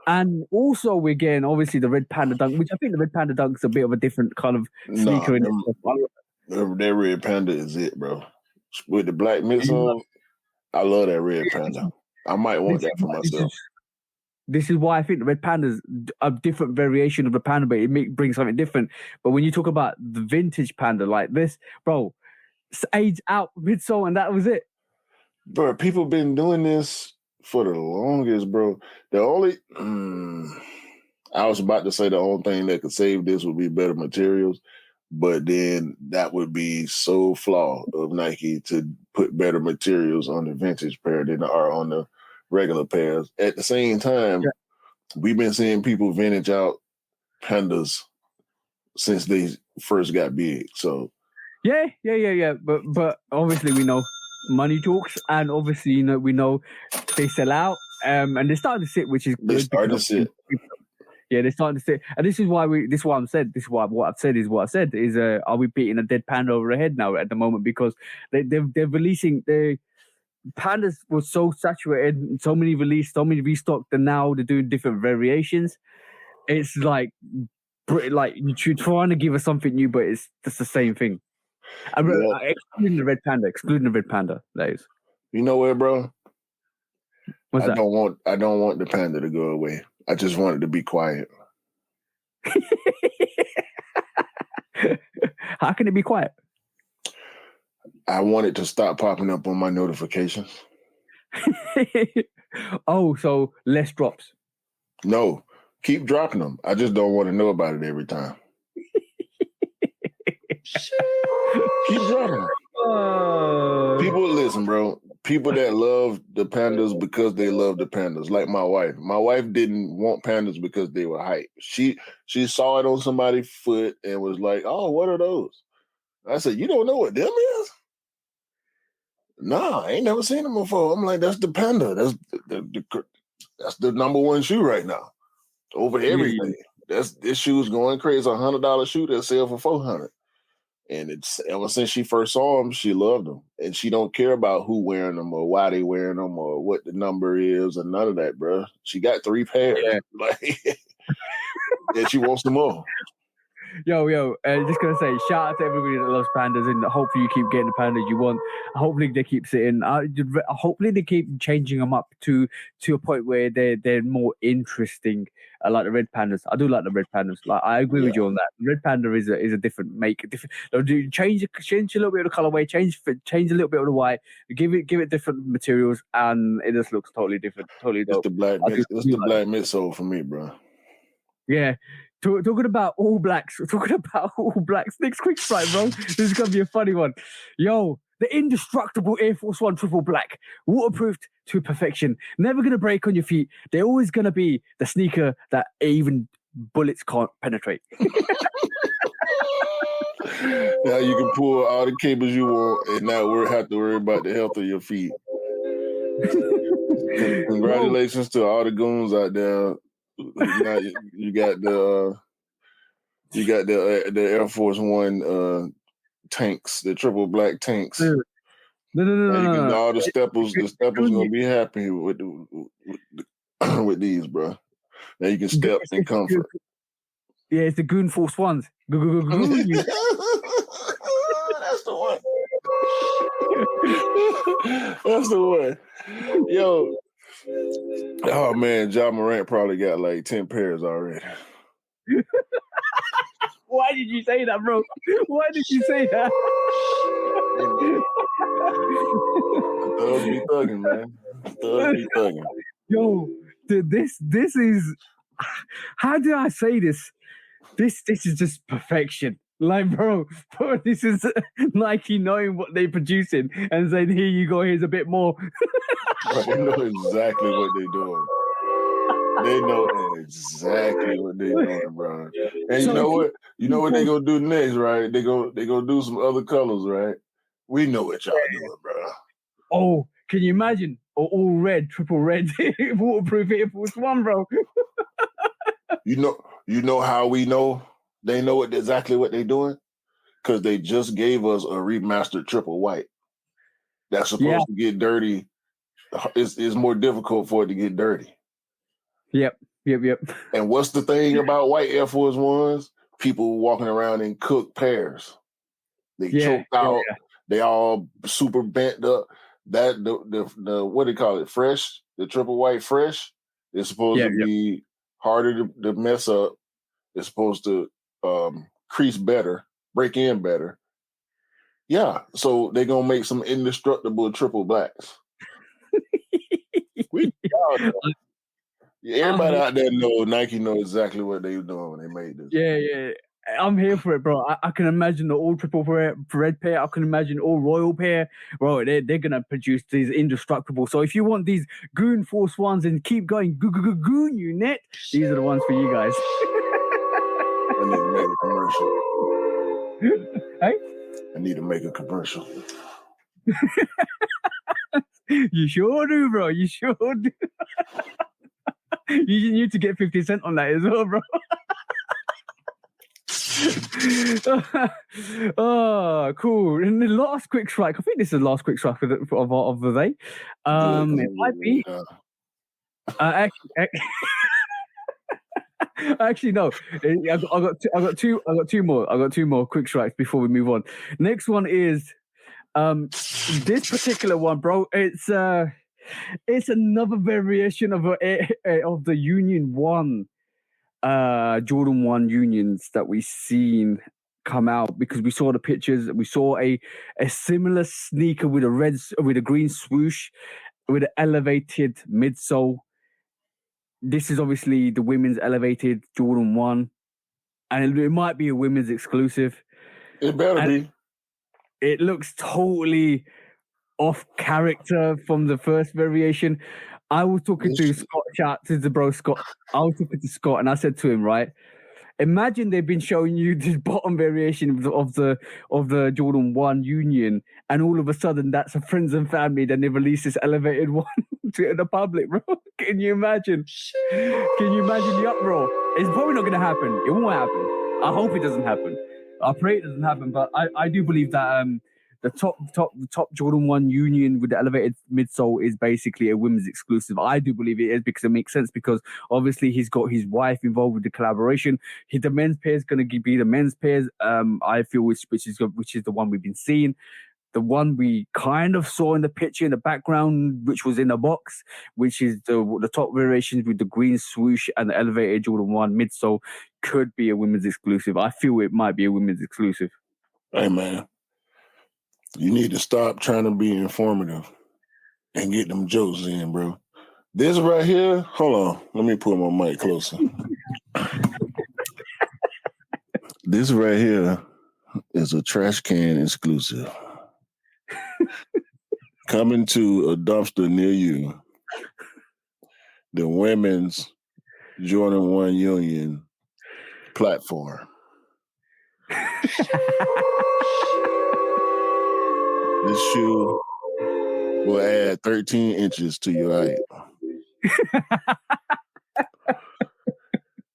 And also we're getting obviously the red panda dunk, which I think the red panda dunk is a bit of a different kind of sneaker. That red panda is it, bro. With the black mitts on, I love that red panda. I might want that for myself. This is why I think the red panda is a different variation of the panda, but it brings something different. But when you talk about the vintage panda like this, bro, it's aged out midsole and that was it. Bro, people been doing this for the longest, bro. The only I was about to say the only thing that could save this would be better materials, but then that would be so flawed of Nike to put better materials on the vintage pair than are on the regular pairs. At the same time, we've been seeing people vintage out pandas since they first got big. So yeah. But obviously we know money talks, and obviously we know they sell out, and they're starting to sit, which is good. They're starting to sit. Yeah, they're starting to sit, and this is why what I've said is are we beating a dead panda over the head now at the moment, because they're releasing the pandas was so saturated, so many released, so many restocked, and now they're doing different variations. It's like you're trying to give us something new, but it's just the same thing. Excluding the red panda, that is. You know what, bro? What's that? I don't want the panda to go away. I just want it to be quiet. How can it be quiet? I want it to stop popping up on my notifications. Oh, so less drops. No, keep dropping them. I just don't want to know about it every time. Keep dropping them. People, listen, bro. People that love the pandas because they love the pandas, like my wife. My wife didn't want pandas because they were hype. She saw it on somebody's foot and was like, "Oh, what are those?" I said, "You don't know what them is?" Nah, I ain't never seen them before. I'm like, "That's the panda. That's the number one shoe right now over everything. This shoe's going crazy. It's $100 shoe that sell for $400." And it's ever since she first saw them, she loved them. And she don't care about who wearing them or why they wearing them or what the number is or none of that, bro. She got 3 pairs. Yeah. And she wants them all. Yo, just gonna say, shout out to everybody that loves pandas, and hopefully you keep getting the pandas you want. Hopefully they keep sitting. Hopefully they keep changing them up to a point where they're more interesting. I like the red pandas. I do like the red pandas. Like, I agree with you on that. Red panda is a different make. Change a little bit of the colorway. Change a little bit of the white. Give it different materials, and it just looks totally different. Totally dope. It's the black midsole for me, bro. Yeah. Talking about all blacks. Next quick strike, bro. This is gonna be a funny one. Yo, the indestructible Air Force One triple black, waterproofed to perfection, never gonna break on your feet. They're always gonna be the sneaker that even bullets can't penetrate. Now you can pull all the cables you want and not have to worry about the health of your feet. Congratulations to all the goons out there. Now you got the Air Force One tanks, the triple black tanks. No. All the steppers Goon, gonna be happy with with these, bro. Now you can step in comfort. Yeah, it's the Goon Force Ones. Goon, you. That's the one. That's the one. Yo. Oh man, John Morant probably got like 10 pairs already. Why did you say that, bro? Why did you say that? Thugs be thugging, man. Thugs be thugging. Yo, dude, this is. How do I say this? This is just perfection. Like, bro, this is Nike knowing what they're producing and saying, "Here you go. Here's a bit more." Bro, they know exactly what they're doing. They know exactly what they're doing, bro. And you know what? You know what they gonna do next, right? They gonna do some other colors, right? We know what y'all doing, bro. Oh, can you imagine? All red, triple red, waterproof Air Force One, bro. You know how we know they know exactly what they're doing? Because they just gave us a remastered triple white. That's supposed to get dirty. It's more difficult for it to get dirty. Yep. And what's the thing about white Air Force Ones? People walking around in cooked pairs. They choked out. Yeah. They all super bent up. That the what do you call it? Fresh. The triple white fresh. It's supposed to be harder to mess up. It's supposed to crease better, break in better. Yeah, so they're gonna make some indestructible triple blacks. Everybody out there know Nike know exactly what they were doing when they made this. Yeah. I'm here for it, bro. I can imagine the all triple red pair. I can imagine all royal pair. Bro, they're gonna produce these indestructible. So if you want these Goon Force Ones and keep going, Goon unit, these are the ones for you guys. I need to make a commercial. Hey? I need to make a commercial. You sure do, bro. You sure do. You need to get 50 Cent on that as well, bro. Oh, cool. And the last quick strike. I think this is the last quick strike of the day. It might be. Actually, no. I got two more. I got two more quick strikes before we move on. Next one is this particular one, bro. It's another variation of the Union 1. Jordan 1 unions that we've seen come out, because we saw the pictures. We saw a similar sneaker with a green swoosh with an elevated midsole. This is obviously the women's elevated Jordan 1, and it might be a women's exclusive. It better be. It looks totally off character from the first variation. I was talking to Scott, shout out to the bro Scott. I was talking to Scott and I said to him, right, imagine they've been showing you the bottom variation of the Jordan 1 Union, and all of a sudden that's a friends and family, then they release this elevated one to the public, bro. Can you imagine? Can you imagine the uproar? It's probably not going to happen. It won't happen. I hope it doesn't happen. I pray it doesn't happen, but I do believe that the top Jordan 1 Union with the elevated midsole is basically a women's exclusive. I do believe it is, because it makes sense, because obviously he's got his wife involved with the collaboration. The men's pair is going to be the men's pairs. I feel which is the one we've been seeing. The one we kind of saw in the picture in the background, which was in the box, which is the top variations with the green swoosh and the elevated Jordan 1 midsole, could be a women's exclusive. I feel it might be a women's exclusive. Hey, man. You need to stop trying to be informative and get them jokes in, bro. This right here, hold on. Let me put my mic closer. This right here is a trash can exclusive. Coming to a dumpster near you. The women's Jordan 1 Union platform. This shoe will add 13 inches to your height.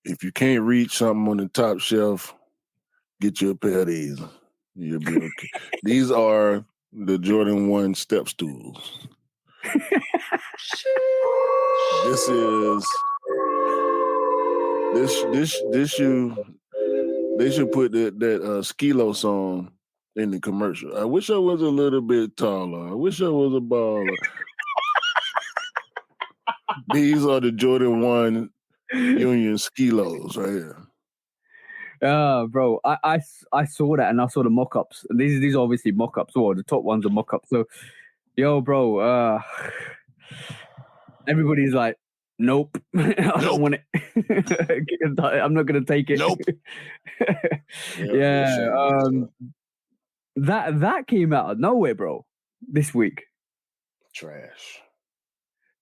If you can't reach something on the top shelf, get you a pair of these. You'll be okay. These are the Jordan 1 step stools. This shoe. They should put that Skilo song in the commercial. I wish I was a little bit taller. I wish I was a baller. These are the Jordan 1 Union Skilos right here. Bro, I saw that and I saw the mock-ups. These are obviously mock-ups, or the top ones are mock-ups. So, yo, bro, everybody's like, nope, I don't want it. I'm not gonna take it. Nope. That came out of nowhere, bro. This week. Trash.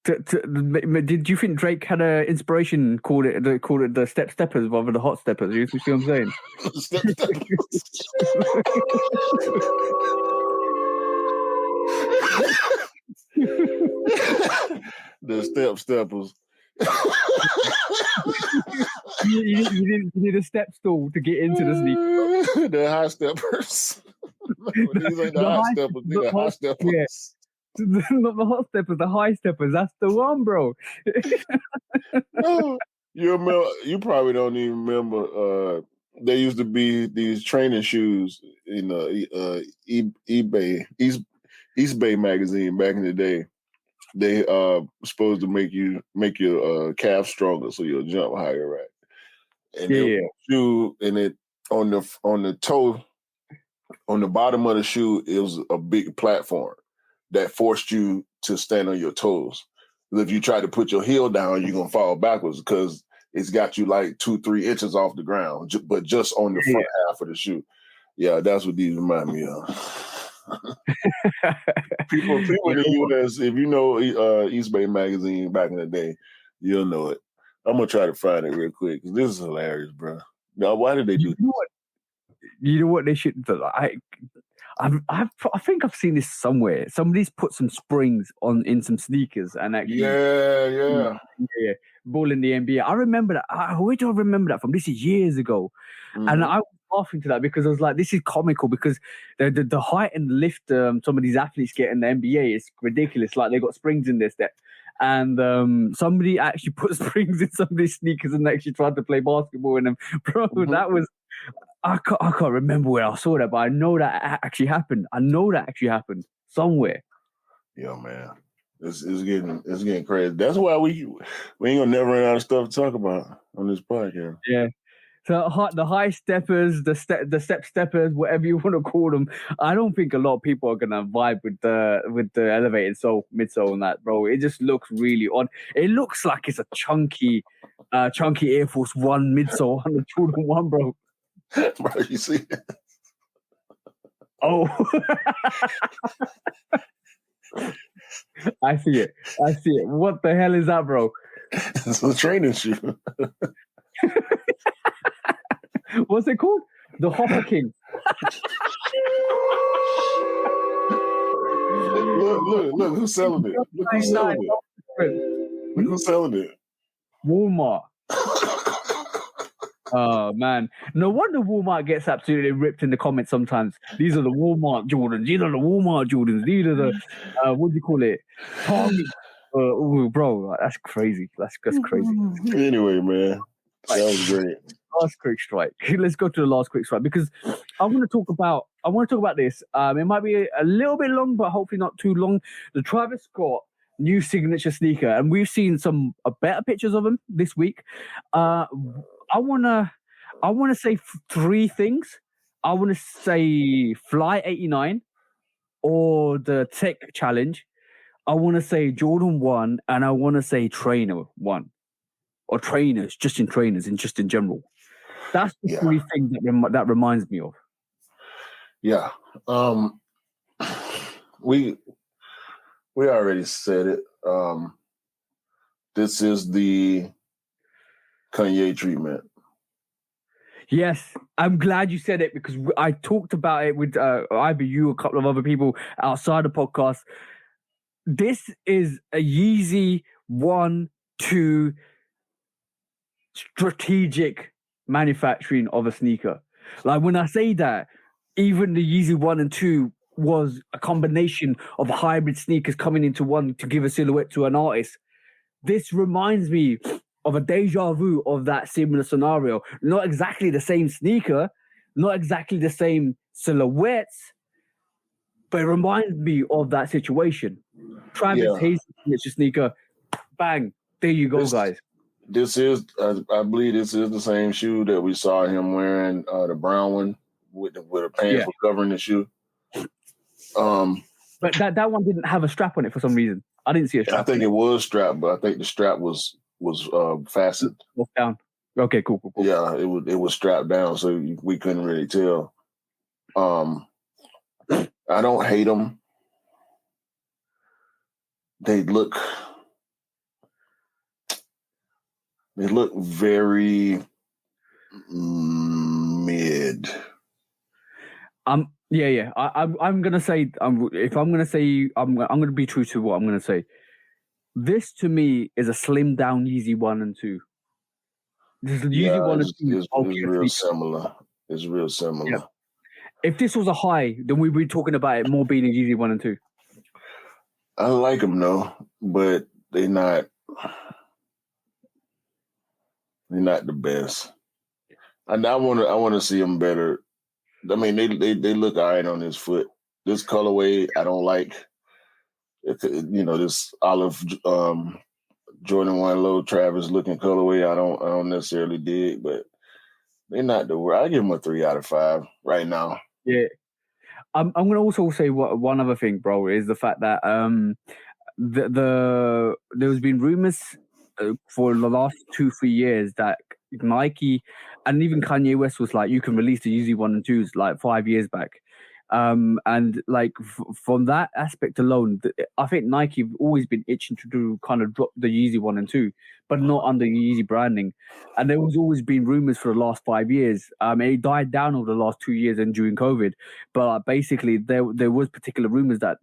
Did you think Drake had an inspiration? Called it the step steppers rather than the hot steppers. You see what I'm saying? Step steppers. The step steppers. you need a step stool to get into the sneaker. The high steppers. These ain't the high steppers. They're the high steppers. Yeah. Not the hot steppers, the high steppers. That's the one, bro. You remember? You probably don't even remember. There used to be these training shoes in eBay, East Bay magazine back in the day. They supposed to make your calf stronger so you'll jump higher, right? And shoe, and it on the toe, on the bottom of the shoe, it was a big platform that forced you to stand on your toes. If you try to put your heel down, you're gonna fall backwards because it's got you like 2-3 inches off the ground, but just on the front half of the shoe. Yeah, that's what these remind me of. people in the U.S., if you know East Bay magazine back in the day, you'll know it. I'm gonna try to find it real quick because this is hilarious, bro. Now, why did they do this? You know what they should do? I think I've seen this somewhere. Somebody's put some springs in some sneakers and actually ball in the NBA. I remember that. Where do I remember that from? This is years ago, and I was laughing to that because I was like, "This is comical," because the height and lift some of these athletes get in the NBA is ridiculous. Like they got springs in their step, and somebody actually put springs in some of these sneakers and actually tried to play basketball in them. Bro, that was. I can't remember where I saw that, but I know that actually happened. Somewhere. Yeah, man, it's getting crazy. That's why we ain't gonna never run out of stuff to talk about on this podcast. Yeah. So the high steppers, the step steppers, whatever you want to call them, I don't think a lot of people are gonna vibe with the elevated sole, midsole, and that, bro. It just looks really odd. It looks like it's a chunky Air Force One midsole on the Jordan 1, bro. Bro, you see that? Oh, I see it. What the hell is that, bro? It's a training shoe. What's it called? The Hopper King. Look who's selling it. Look who's selling it. Walmart. Oh, man. No wonder Walmart gets absolutely ripped in the comments sometimes. These are the Walmart Jordans. These are the Walmart Jordans. These are the, what do you call it? Target. Bro, that's crazy. That's crazy. Anyway, man, that was great. Last quick strike. Let's go to the last quick strike because I want to talk about this. It might be a little bit long, but hopefully not too long. The Travis Scott new signature sneaker, and we've seen some better pictures of him this week. I wanna say three things. I want to say Fly 89 or the Tech Challenge. I want to say Jordan 1, and I want to say Trainer 1 or trainers, just in general. That's the three things that reminds me of. Yeah, we already said it. This is the Kanye treatment. Yes, I'm glad you said it because I talked about it with either you or a couple of other people outside the podcast. This is a Yeezy 1-2 strategic manufacturing of a sneaker. Like when I say that, even the Yeezy 1 and 2 was a combination of hybrid sneakers coming into one to give a silhouette to an artist. This reminds me of a deja vu of that similar scenario. Not exactly the same sneaker, not exactly the same silhouettes, but it reminds me of that situation. Travis Hayes' signature sneaker, bang, there you go, guys. This is, I believe, this is the same shoe that we saw him wearing, the brown one with a pants for covering the shoe. But that one didn't have a strap on it for some reason. I didn't see a strap. I think it was strapped, but I think the strap was fastened. Down. Okay, cool. Yeah, it was strapped down, so we couldn't really tell. I don't hate them. They look very mid. Yeah. I'm gonna say, if I'm gonna say, I'm gonna be true to what I'm gonna say. This to me is a slim down Yeezy 1 and 2. This Yeezy 1 and 2 is real similar. It's real similar. Yeah. If this was a high, then we'd be talking about it more being a Yeezy 1 and 2. I like them though, but they're not the best. And I want to see them better. I mean, they look all right on his foot. This colorway I don't like. This olive Jordan 1 Low Travis looking colorway I don't necessarily dig, but they're not the worst. I give them a 3 out of 5 right now. Yeah. I'm going to also say one other thing, bro, is the fact that there's been rumors for the last 2-3 years that Nike and even Kanye West was like, you can release the Yeezy 1 and 2s like 5 years back. And like from that aspect alone, I think Nike have always been itching to kind of drop the Yeezy 1 and 2, but not under Yeezy branding. And there was always been rumors for the last 5 years. It died down over the last 2 years and during COVID. But basically, there was particular rumors that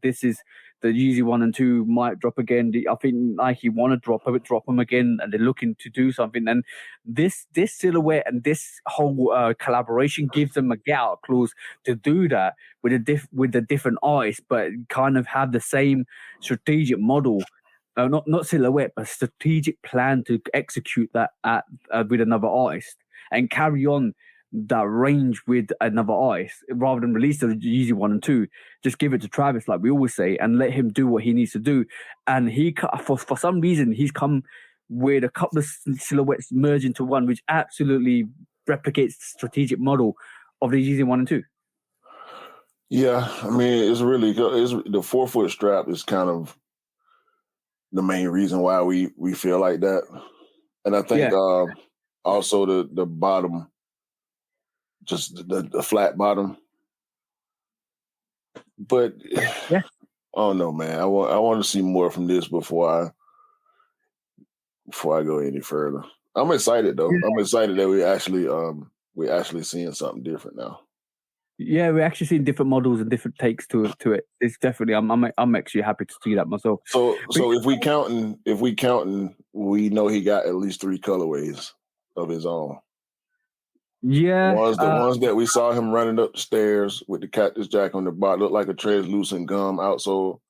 this is the Yeezy 1 and 2 might drop again. I think Nike want to drop them again, and they're looking to do something. And this silhouette and this whole collaboration gives them a get out clause to do that with a different artist, but kind of have the same strategic model. Not silhouette, but strategic plan to execute that with another artist and carry on that range with another artist rather than release the Yeezy 1 and 2. Just give it to Travis, like we always say, and let him do what he needs to do. And he, for some reason, he's come with a couple of silhouettes merged into one, which absolutely replicates the strategic model of the Yeezy 1 and 2. Yeah, I mean, it's the 4-foot strap is kind of the main reason why we feel like that. And I think also the bottom, just the flat bottom. But I don't know, man. I want to see more from this before I go any further. I'm excited though. I'm excited that we're actually seeing something different now. Yeah, we're actually seeing different models and different takes to it. It's definitely I'm actually happy to see that myself. So if we counting, we know he got at least 3 colorways of his own. Yeah, the ones that we saw him running up the stairs with the Cactus Jack on the bottom looked like a translucent gum outsole.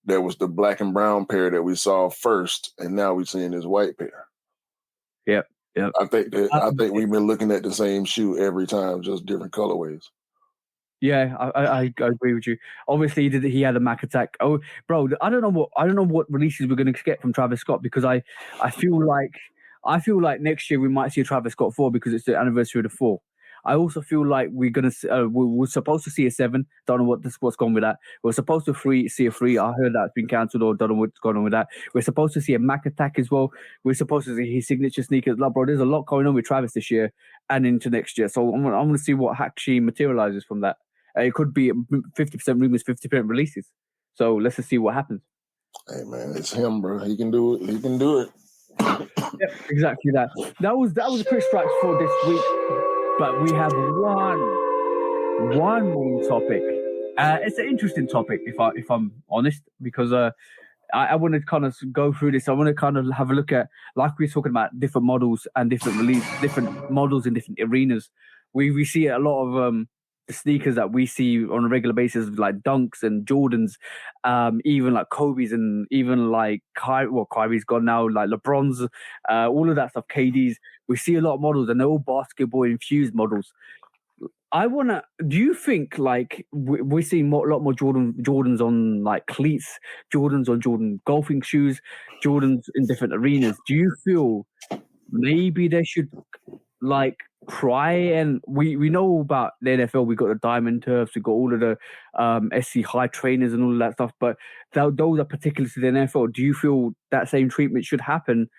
There was the black and brown pair that we saw first, and now we're seeing this white pair. Yep. I think we've been looking at the same shoe every time, just different colorways. Yeah, I agree with you. Obviously, he had a Mac attack. Oh, bro, I don't know what releases we're going to get from Travis Scott, because I feel like next year we might see a Travis Scott 4 because it's the anniversary of the 4. I also feel like we're supposed to see a 7. Don't know what's gone with that. We're supposed to see a 3. I heard that's been cancelled, or don't know what's going on with that. We're supposed to see a Mac attack as well. We're supposed to see his signature sneakers. Like, bro, there's a lot going on with Travis this year and into next year. So I'm going to see what actually materializes from that. It could be 50% rumors, 50% releases. So let's just see what happens. Hey man, it's him, bro. He can do it. Yep, exactly that. That was Chris Tracks for this week. But we have one more topic. It's an interesting topic, if I'm honest, because I want to kind of go through this. I want to kind of have a look at, like we were talking about, different models and different models in different arenas. We see a lot of the sneakers that we see on a regular basis, like Dunks and Jordans, even like Kobe's and even like Kyrie's gone now, like LeBron's, all of that stuff, KD's. We see a lot of models, and they're all basketball infused models. Do you think like we're seeing a lot more Jordans on like cleats, Jordans on Jordan golfing shoes, Jordans in different arenas? Do you feel maybe they should like try, and we know about the NFL, we got the diamond turfs, we got all of the SC high trainers and all of that stuff, but those are particular to the NFL. Do you feel that same treatment should happen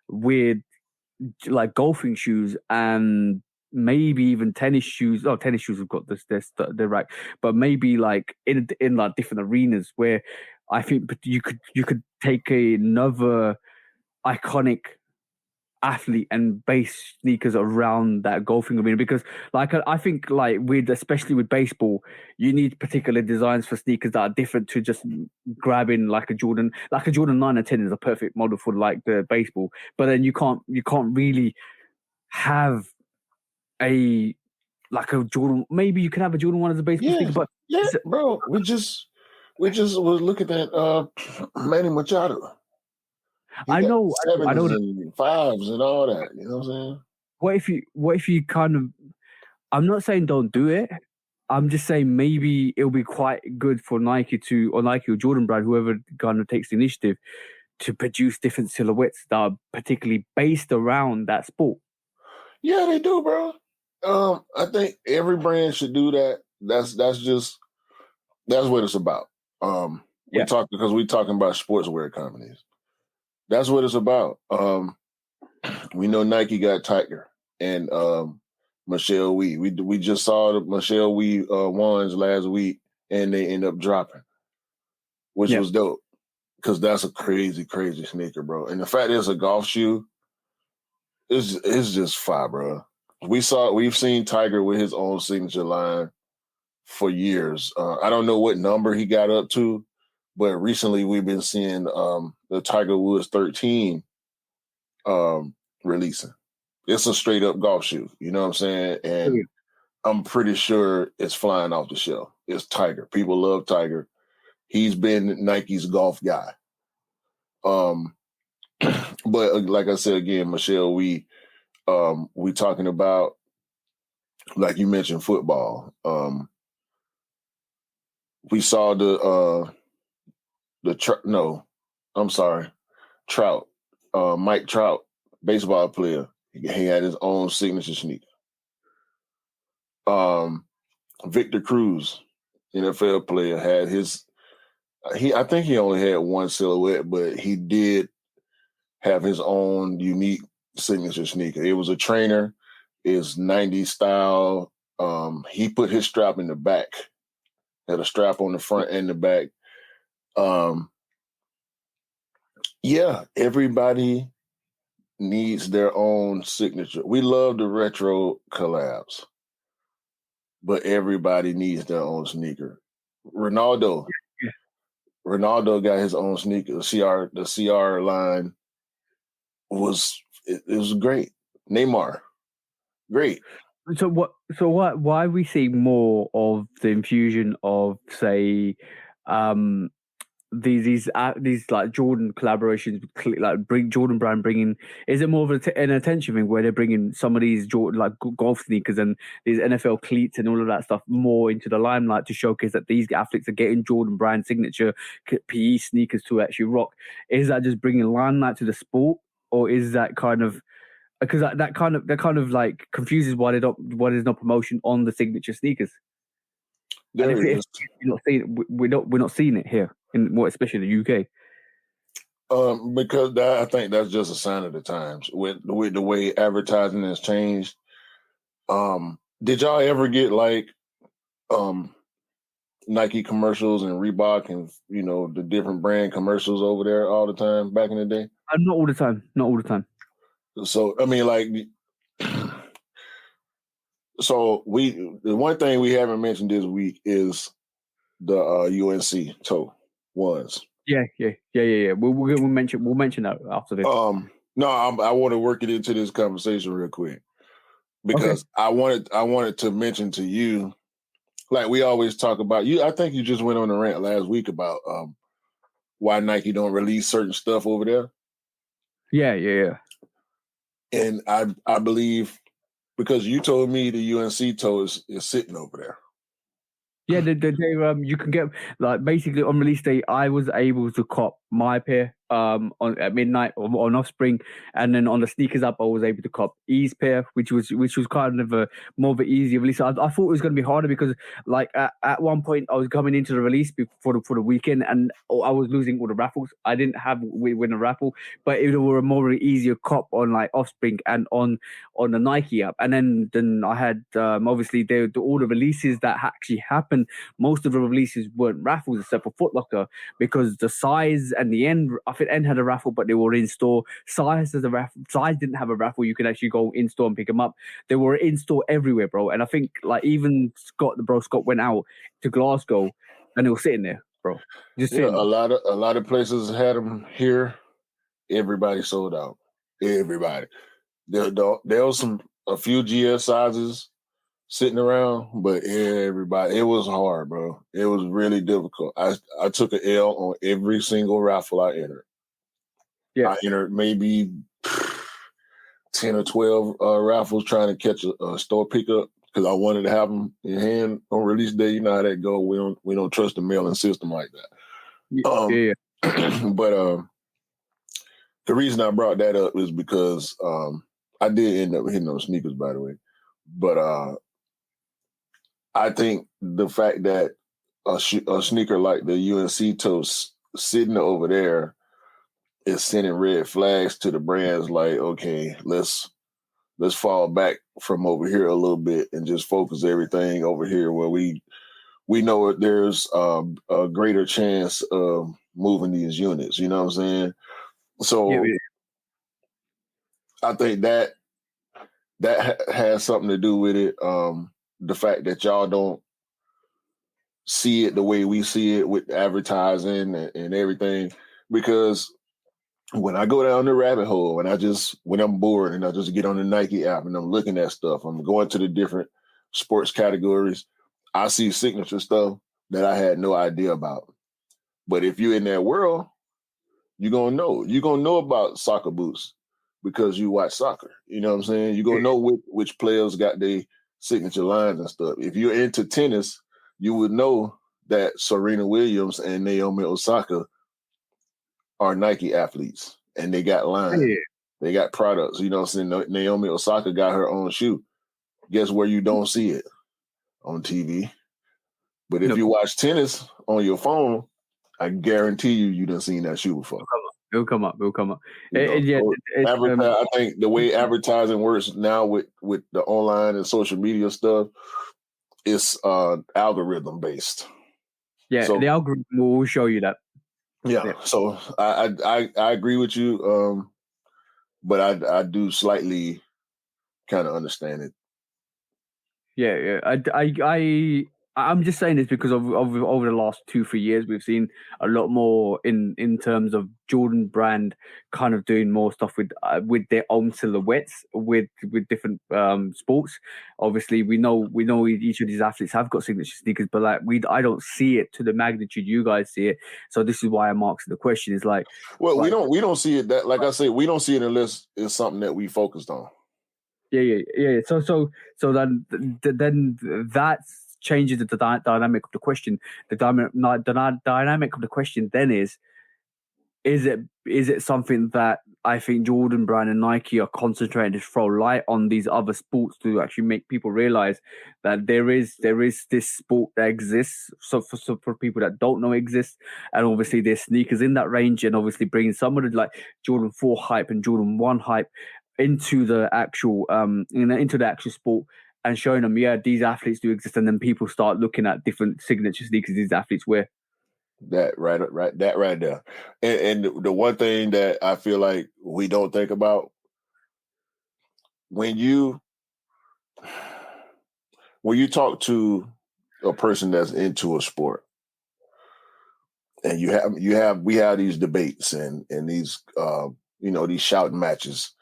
with like golfing shoes and maybe even tennis shoes? Oh, tennis shoes have got they're right, but maybe like in like different arenas where I think you could take another iconic athlete and base sneakers around that golfing arena, because like I think like especially with baseball, you need particular designs for sneakers that are different to just grabbing like a Jordan 9 or 10 is a perfect model for like the baseball, but then you can't really have a like a Jordan. Maybe you can have a Jordan 1 as a baseball sneaker, but bro, we just was looking at Manny Machado. I know and 5s and all that. You know what I'm saying? What if you kind of? I'm not saying don't do it. I'm just saying maybe it'll be quite good for Nike or Jordan brand, whoever kind of takes the initiative, to produce different silhouettes that are particularly based around that sport. Yeah, they do, bro. I think every brand should do that. That's what it's about. We're talking about sportswear companies. That's what it's about. We know Nike got Tiger and Michelle Wee. We just saw the Michelle Wee ones last week, and they end up dropping, which was dope, because that's a crazy, crazy sneaker, bro. And the fact it's a golf shoe is just fire, bro. We've seen Tiger with his own signature line for years. I don't know what number he got up to, but recently we've been seeing the Tiger Woods 13 releasing. It's a straight up golf shoe, you know what I'm saying? And I'm pretty sure it's flying off the shelf. It's Tiger. People love Tiger. He's been Nike's golf guy. But like I said again, Michelle, we talking about, like you mentioned, football. We saw Trout, Mike Trout, baseball player. He had his own signature sneaker. Victor Cruz, NFL player, had I think he only had one silhouette, but he did have his own unique signature sneaker. It was a trainer. It's 90s style. He put his strap in the back. Had a strap on the front and the back. Everybody needs their own signature. We love the retro collabs, but everybody needs their own sneaker. Ronaldo got his own sneaker. The CR line was great. Neymar, great. Why we see more of the infusion of, say, these like Jordan collaborations, like Jordan brand bringing? Is it more of an attention thing where they're bringing some of these Jordan like golf sneakers and these NFL cleats and all of that stuff more into the limelight to showcase that these athletes are getting Jordan brand signature PE sneakers to actually rock? Is that just bringing limelight to the sport, or is that kind of, because that kind of like confuses why there's no promotion on the signature sneakers? There and if you're not seeing it, we're not seeing it here especially in the UK. Because I think that's just a sign of the times with the way advertising has changed. Did y'all ever get like Nike commercials and Reebok and the different brand commercials over there all the time back in the day? Not all the time. So I mean, like, the one thing we haven't mentioned this week is the UNC toe ones. Yeah. We'll mention that after this. No, I want to work it into this conversation real quick, because I wanted to mention to you like we always talk about you. I think you just went on a rant last week about why Nike don't release certain stuff over there. Yeah. And I believe because you told me the UNC toe is sitting over there. Yeah, you can get like basically on release day. I was able to cop my pair on at midnight on Offspring, and then on the sneakers app I was able to cop E's pair, which was kind of a more of an easier release. I thought it was going to be harder because like at one point I was coming into the release for the weekend, and I was losing all the raffles. I didn't have win a raffle, but it were a more easier cop on like Offspring and on the Nike app. And then I had obviously all the releases that actually happened. Most of the releases weren't raffles except for Foot Locker because the size and the end. I think End had a raffle, but they were in store. Size has a raffle. Size didn't have a raffle. You could actually go in store and pick them up. They were in store everywhere, bro. And I think like even Scott went out to Glasgow, and they were sitting there, bro. Just Yeah, sitting. a lot of places had them here. Everybody sold out. Everybody. There was a few GS sizes sitting around, but everybody, it was hard, bro. It was really difficult. I took an L on every single raffle I entered. Yeah. I entered maybe 10 or 12 raffles trying to catch a store pickup because I wanted to have them in hand on release day. You know how that go. We don't trust the mailing system like that. Yeah. But the reason I brought that up is because I did end up hitting those sneakers, by the way. But I think the fact that a sneaker like the UNC Toast sitting over there is sending red flags to the brands like, okay, let's fall back from over here a little bit and just focus everything over here where we know there's a greater chance of moving these units. You know what I'm saying? So Yeah. I think that has something to do with it. The fact that y'all don't see it the way we see it with advertising and everything, because when I go down the rabbit hole and when I'm bored and I just get on the Nike app and I'm looking at stuff, I'm going to the different sports categories, I see signature stuff that I had no idea about. But if you're in that world, you're going to know. You're going to know about soccer boots because you watch soccer. You know what I'm saying? You're going to know which players got their signature lines and stuff. If you're into tennis, you would know that Serena Williams and Naomi Osaka are Nike athletes and they got lines. Yeah. They got products. You know what I'm saying? Naomi Osaka got her own shoe. Guess where you don't see it? On TV. But if you watch tennis on your phone, I guarantee you done seen that shoe before. It'll come up. I think the way advertising works now with the online and social media stuff, it's algorithm based. Yeah, so, the algorithm will show you that. Yeah. So I agree with you, but I do slightly kind of understand it. Yeah. I'm just saying this because of over the last 2-3 years, we've seen a lot more in terms of Jordan Brand kind of doing more stuff with their own silhouettes with different sports. Obviously, we know each of these athletes have got signature sneakers, but like I don't see it to the magnitude you guys see it. So this is why I'm asking the question. Is like, well, we don't see it that, like I say, we don't see it unless it's something that we focused on. Yeah. So then that changes the dynamic of the question. The dynamic of the question then is it something that I think Jordan Brand and Nike are concentrating to throw light on these other sports to actually make people realize that there is this sport that exists. So for people that don't know exists, and obviously there's sneakers in that range, and obviously bringing some of the like Jordan 4 hype and Jordan 1 hype into the actual into the actual sport and showing them, yeah, these athletes do exist, and then people start looking at different signature sneakers these athletes wear. That right there. And the one thing that I feel like we don't think about when you talk to a person that's into a sport, and we have these debates and these these shouting matches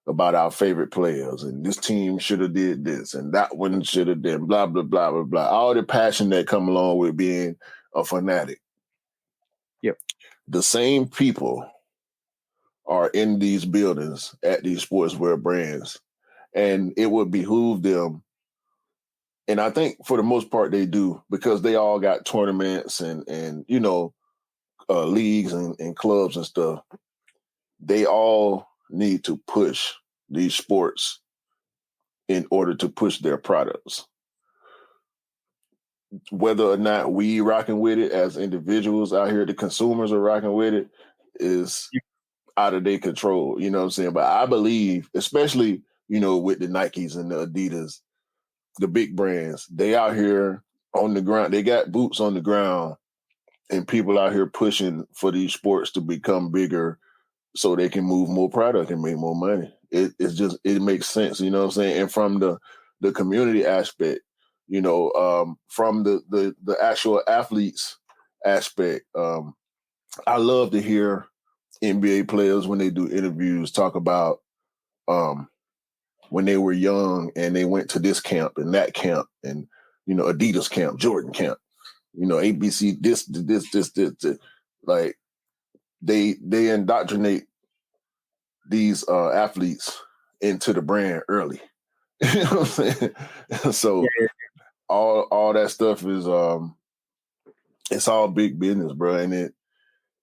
about our favorite players, and this team should have did this, and that one should have done blah blah blah blah blah. All the passion that come along with being a fanatic. Yep. The same people are in these buildings at these sportswear brands, and it would behoove them. And I think for the most part they do, because they all got tournaments and leagues and clubs and stuff. They all need to push these sports in order to push their products. Whether or not we rocking with it as individuals out here, the consumers are rocking with it, is out of their control. You know what I'm saying? But I believe, especially, with the Nikes and the Adidas, the big brands, they out here on the ground. They got boots on the ground, and people out here pushing for these sports to become bigger so they can move more product and make more money. It makes sense, you know what I'm saying? And from the community aspect, from the actual athletes aspect, I love to hear NBA players when they do interviews talk about when they were young and they went to this camp and that camp and Adidas camp, Jordan camp, ABC, this. Like they indoctrinate these athletes into the brand early. You know what I'm saying? So all that stuff is it's all big business, bro. And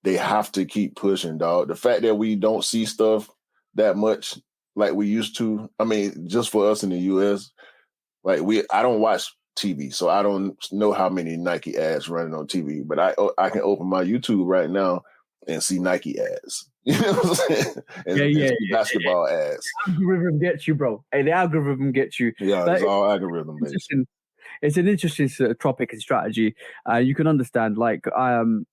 they have to keep pushing, dog. The fact that we don't see stuff that much like we used to. I mean, just for us in the US, like I don't watch TV, so I don't know how many Nike ads running on TV, but I can open my YouTube right now and see Nike ads. You know what I'm saying? And basketball ads. The algorithm gets you, bro. Hey, the algorithm gets you. Yeah, it's all algorithm based. It's an interesting topic and strategy. You can understand, like,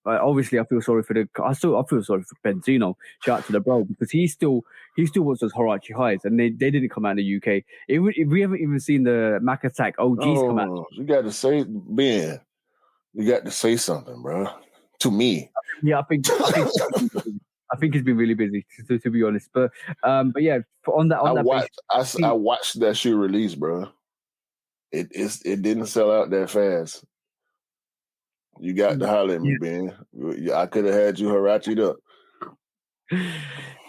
obviously, I feel sorry for I feel sorry for Benzino. Shout out to the bro, because he still wants those Horachi highs, and they didn't come out in the UK. We haven't even seen the Mac Attack OGs come out. You got to say, Ben, you got to say something, bro. To me, yeah, I think he's been really busy, to be honest. But yeah, I watched that shoe release, bro. It didn't sell out that fast. You got to holler at me, Ben. I could have had you Harachi'd up.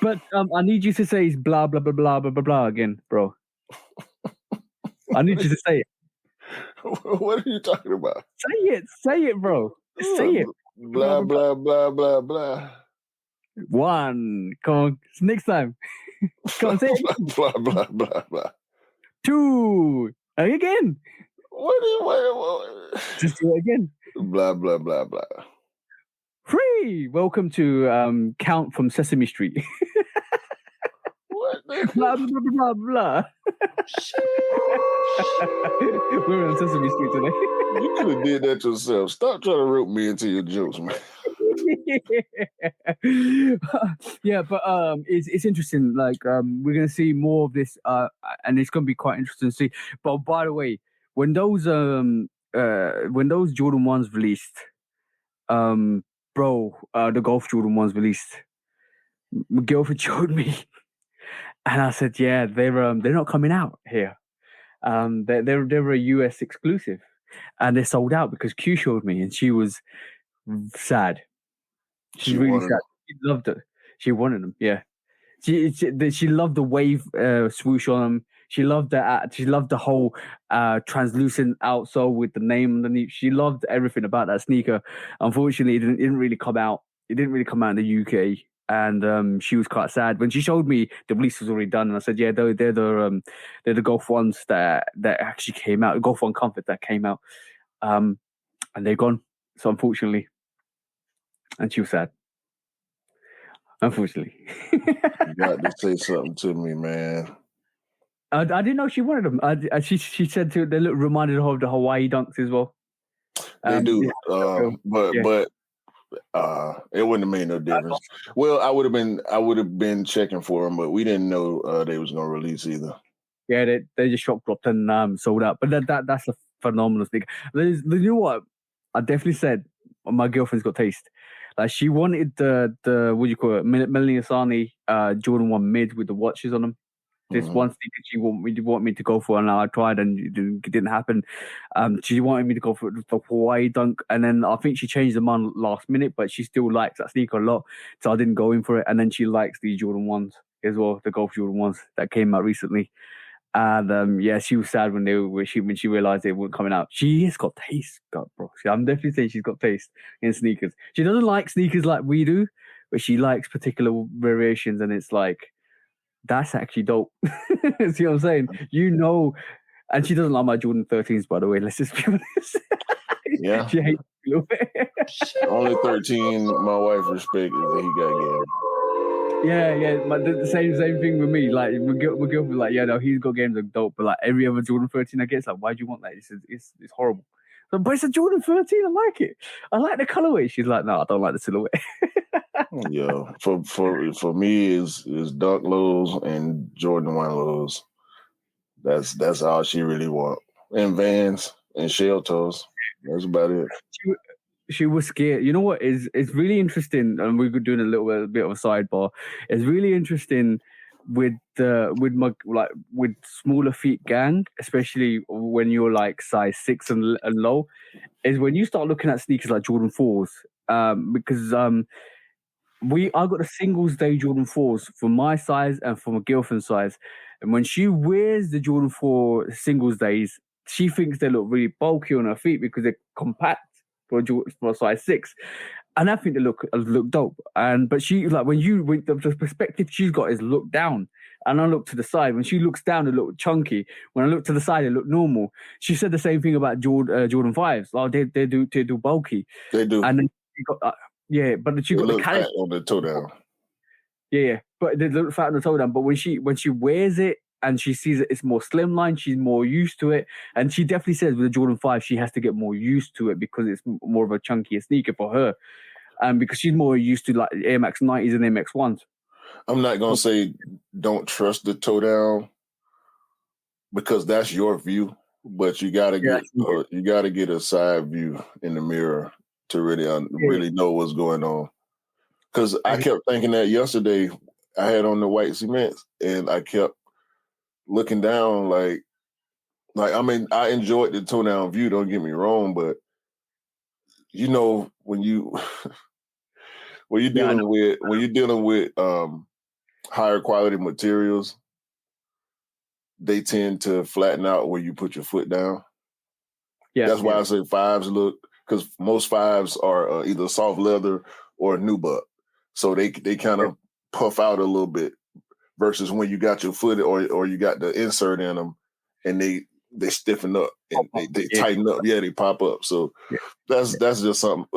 But I need you to say it's blah blah blah blah blah blah blah again, bro. I need you to say it. What are you talking about? Say it, bro. Say it. Blah blah blah blah blah. One. Come on. Next time. Come on, say it. Blah blah blah blah. Two. Again. What? Just do it again. Blah blah blah blah. Three. Welcome to Count from Sesame Street. What? Blah blah blah blah blah. We're on Sesame Street today. You could have did that yourself. Stop trying to rope me into your jokes, man. Yeah, but it's interesting. Like, we're gonna see more of this, and it's gonna be quite interesting to see. But by the way, when those Jordan 1s released, the Golf Jordan 1s released, my girlfriend showed me, and I said, yeah, they're not coming out here. They're a US exclusive, and they're sold out because Q showed me, and she was sad. She's really sad. She loved it. She wanted them. Yeah, she loved the wave swoosh on them. She loved the whole translucent outsole with the name underneath. She loved everything about that sneaker. Unfortunately, it didn't really come out. It didn't really come out in the UK, and she was quite sad when she showed me the release was already done. And I said, yeah, they're the Golf 1s that actually came out, the Golf 1 Comfort that came out, and they're gone. So unfortunately. And she was sad. Unfortunately. You got to say something to me, man. I didn't know she wanted them. She said they look reminded her of the Hawaii dunks as well. They do, but it wouldn't have made no difference. Well, I would have been checking for them, but we didn't know they was gonna release either. Yeah, they just shop dropped and sold out. But that's a phenomenal thing. You know what? I definitely said my girlfriend's got taste. Like, she wanted the what do you call it, Melanie Asani Jordan 1 mid with the watches on them. this one sneaker she want me to go for, and I tried, and it didn't happen. She wanted me to go for the Hawaii Dunk, and then I think she changed her mind last minute, but she still likes that sneaker a lot, so I didn't go in for it. And then she likes the Jordan 1s as well, the Golf Jordan 1s that came out recently. And yeah, she was sad when she realized they weren't coming out. She has got taste, bro. I'm definitely saying she's got taste in sneakers. She doesn't like sneakers like we do, but she likes particular variations, and it's like that's actually dope. See what I'm saying? And she doesn't like my Jordan 13s, by the way. Let's just be honest. Yeah, she hates a little bit. Only 13. My wife respects that he got game. Yeah, but the same thing with me. Like my girlfriend, like, yeah, no, he's got games are dope, but like every other Jordan 13 I get, it's like, why do you want that? It's horrible. But it's a Jordan 13. I like it. I like the colorway. She's like, no, I don't like the silhouette. Yeah, for me is Dunk Lows and Jordan 1 Lows. That's all she really want. And Vans and shell toes. That's about it. She was scared. You know what? It's really interesting, and we're doing a little bit of a sidebar. It's really interesting with smaller feet gang, especially when you're like size 6 and low, is when you start looking at sneakers like Jordan 4s. Because I got the singles day Jordan 4s for my size and for my girlfriend's size, and when she wears the Jordan 4 singles days, she thinks they look really bulky on her feet because they're compact for size 6, and I think they look dope. But she, like, when the perspective she's got is look down, and I look to the side. When she looks down, it look chunky. When I look to the side, it look normal. She said the same thing about Jordan 5s. Oh, they do bulky. They do. And then she got but she got the fat on the toe down. Yeah, but they look fat on the toe down. But when she wears it, and she sees that it's more slimline, she's more used to it. And she definitely says with the Jordan 5, she has to get more used to it because it's more of a chunkier sneaker for her. Because she's more used to like Air Max 90s and Air Max 1s. I'm not going to say don't trust the toe down because that's your view, but you got to get a side view in the mirror to really know what's going on. Because I kept thinking that yesterday. I had on the white cements and I kept looking down like I mean, I enjoyed the toe down view, don't get me wrong, but you know, when you're dealing with higher quality materials, they tend to flatten out where you put your foot down. Yeah, that's why I say 5s because most 5s are either soft leather or nubuck, so they kind of puff out a little bit. Versus when you got your foot or you got the insert in them and they stiffen up and they tighten up. Yeah, they pop up. So that's just something.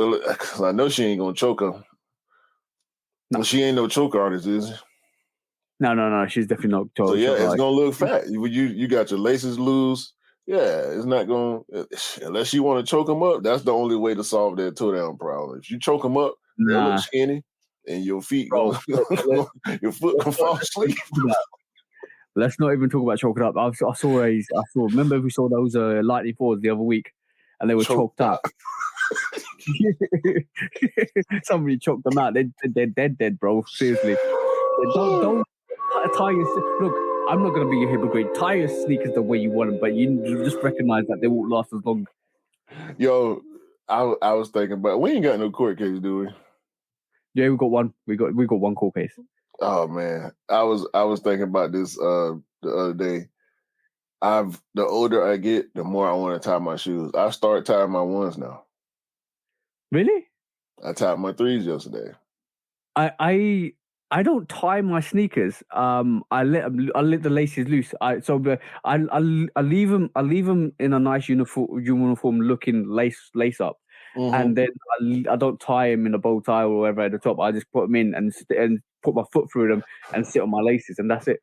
I know she ain't gonna choke her. No. She ain't no choke artist, is she? No. She's definitely not choke. So yeah, it's gonna look fat. You got your laces loose. Yeah, it's not gonna unless you want to choke them up. That's the only way to solve that toe down problem. If you choke them up, they look skinny. And your feet your foot can fall asleep. Let's not even talk about choking up. Remember we saw those Lightning 4s the other week, and they were choked up. Somebody choked them out. They're dead, bro. Seriously. Don't tie your... Look, I'm not going to be a hypocrite. Tie your sneakers the way you want them, but you just recognize that they won't last as long. Yo, I was thinking about... We ain't got no court case, do we? Yeah, we got one. We got one court case. Oh man, I was thinking about this the other day. The older I get, the more I want to tie my shoes. I start tying my 1s now. Really? I tied my 3s yesterday. I don't tie my sneakers. I let the laces loose. I leave them in a nice uniform looking lace up. Mm-hmm. And then I don't tie them in a bow tie or whatever at the top. I just put them in and put my foot through them and sit on my laces, and that's it.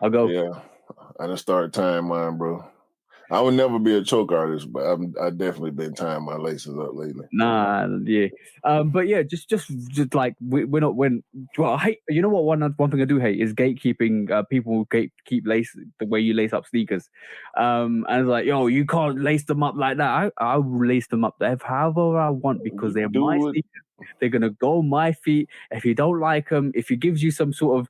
I'll go. Yeah, I just started tying mine, bro. I would never be a choke artist, but I've definitely been tying my laces up lately. Nah, yeah. But yeah, just like we're not I hate. You know what? One thing I do hate is gatekeeping. People keep lace the way you lace up sneakers. And it's like, yo, you can't lace them up like that. I will lace them up however I want because they're my sneakers. They're gonna go on my feet. If you don't like them, if it gives you some sort of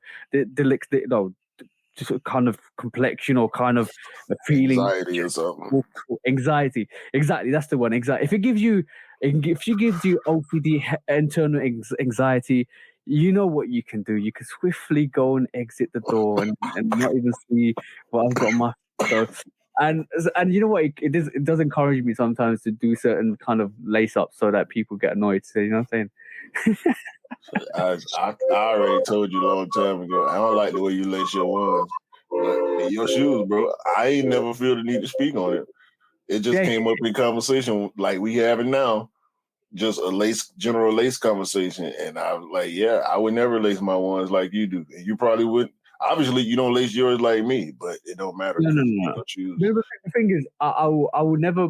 just a kind of complexion or kind of a feeling. Anxiety or something. Anxiety. Exactly, that's the one. Exactly. If it gives you OCD internal anxiety, you know what you can do. You can swiftly go and exit the door and not even see what I've got on my so. And you know what? It does encourage me sometimes to do certain kind of lace ups so that people get annoyed. So you know what I'm saying? I already told you a long time ago. I don't like the way you lace your ones, but your shoes, bro. I ain't never feel the need to speak on it. It just came up in conversation like we having now, just a general lace conversation, and I was like, yeah, I would never lace my ones like you do, and you probably wouldn't. Obviously, you don't lace yours like me, but it don't matter. No. Shoes. The thing is, I will never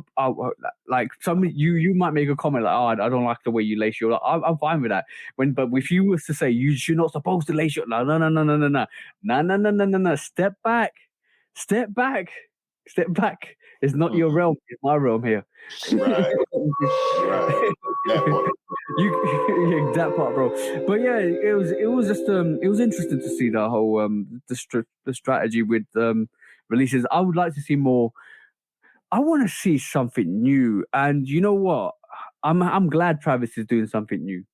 like some you might make a comment like, oh, I don't like the way you lace your. I'm fine with that. But if you was to say you're not supposed to lace your, no. Step back. It's not your realm. It's my realm here. Right. That part. That part, bro. But yeah, it was just it was interesting to see that whole the strategy with releases. I would like to see more. I want to see something new, and you know what? I'm glad Travis is doing something new.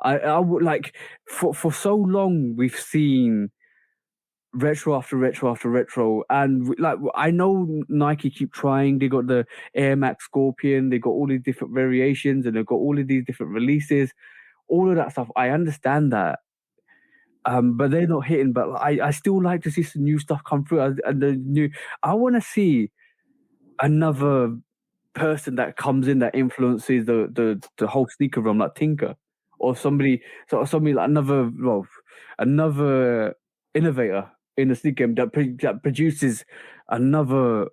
I would like for so long we've seen retro after retro after retro, and like I know Nike keep trying. They got the Air Max Scorpion, they got all these different variations, and they've got all of these different releases, all of that stuff. I understand that, but they're not hitting. But I still like to see some new stuff come through. I want to see another person that comes in that influences the whole sneaker realm, like Tinker, or somebody like another innovator in the sneaker game that produces another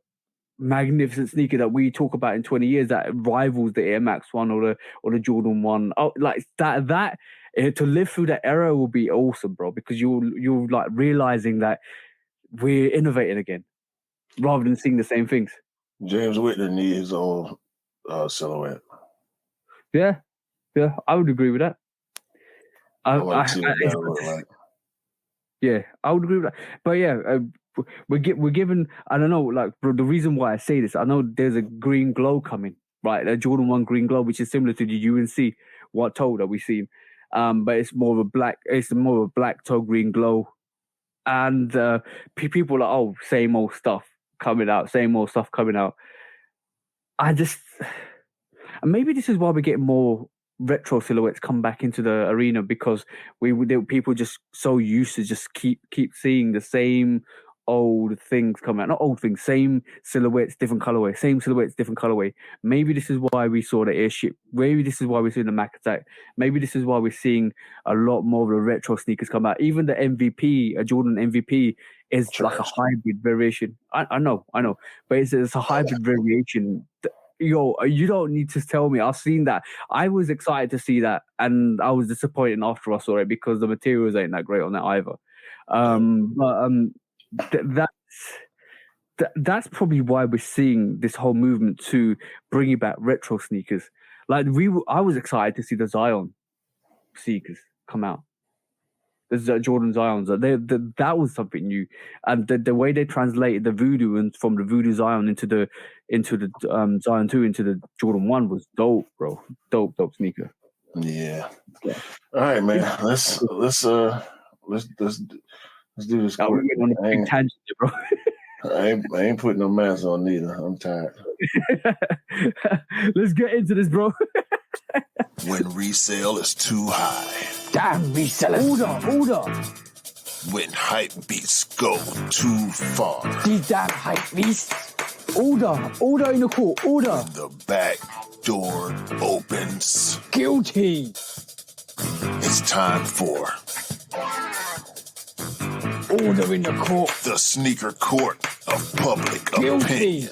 magnificent sneaker that we talk about in 20 years that rivals the Air Max 1 or the Jordan 1. Oh, like that to live through that era will be awesome, bro, because you're like realizing that we're innovating again rather than seeing the same things. James Whitner needs his own silhouette. Yeah, I would agree with that. I want to see what that look like. Yeah, I would agree with that. But yeah, we're given. I don't know, like, bro, the reason why I say this, I know there's a green glow coming, right? A Jordan 1 green glow, which is similar to the UNC what toe that we've seen, but it's more of a black toe green glow, and people are like, oh, same old stuff coming out. I just, and maybe this is why we're getting more retro silhouettes come back into the arena, because people just so used to just keep seeing the same old things come out. Not old things, same silhouettes, different colorway. Maybe this is why we saw the airship. Maybe this is why we're seeing the Mac Attack. Maybe this is why we're seeing a lot more of the retro sneakers come out. Even the MVP, a Jordan MVP, is like a hybrid variation. I know, but it's a hybrid variation. Yo, you don't need to tell me. I've seen that. I was excited to see that, and I was disappointed after I saw it because the materials ain't that great on that either. That's probably why we're seeing this whole movement to bringing back retro sneakers. Like I was excited to see the Zion sneakers come out. The Jordan Zions, that was something new, and the way they translated the Voodoo and from the Voodoo Zion into the Zion 2 into the Jordan 1 was dope, bro. Dope sneaker. Yeah. All right, man. Let's do this. Oh, we went on a big tangent, bro. I ain't putting no mask on neither. I'm tired. Let's get into this, bro. When resale is too high. Damn resellers. Order. When hype beats go too far. These damn hype beasts. Order in the court. Order. When the back door opens. Guilty. It's time for order in the court. The sneaker court of public opinion.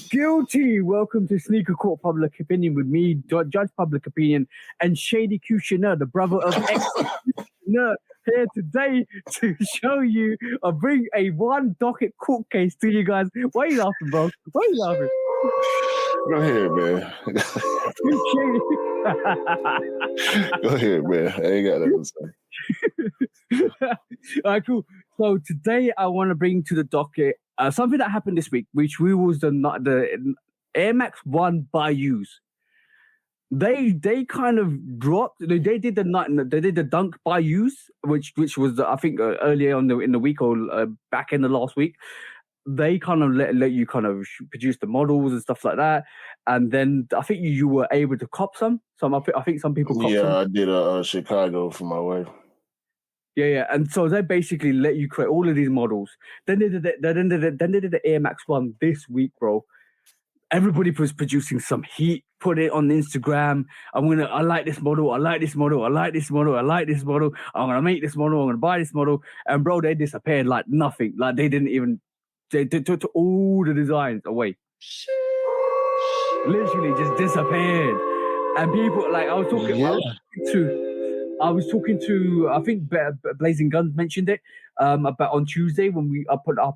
Guilty. Welcome to Sneaker Court Public Opinion with me, Judge Public Opinion, and Shady Cushioner, the brother of ex-Cushioner. here today to show you or bring a one docket court case to you guys. Why are you laughing, bro? Why are you laughing? Go ahead, man. Go ahead, man. I ain't got nothing to say. All right, cool. So today I want to bring to the docket something that happened this week, which was the Air Max 1 Bayous. They kind of dropped. They did the Dunk Bayous, which was I think earlier in the week or back in the last week. They kind of let you kind of produce the models and stuff like that, and then I think you were able to cop some. I think some people copped some. Yeah, I did a Chicago for my wife. Yeah, and so they basically let you create all of these models. Then they did the Air Max 1 this week, bro. Everybody was producing some heat, put it on Instagram. I like this model, I like this model, I like this model, I like this model. I'm gonna make this model, I'm gonna buy this model. And bro, they disappeared like nothing. Like they took all the designs away. Literally just disappeared. And people like I was talking to I think Blazing Guns mentioned it about on Tuesday when we put our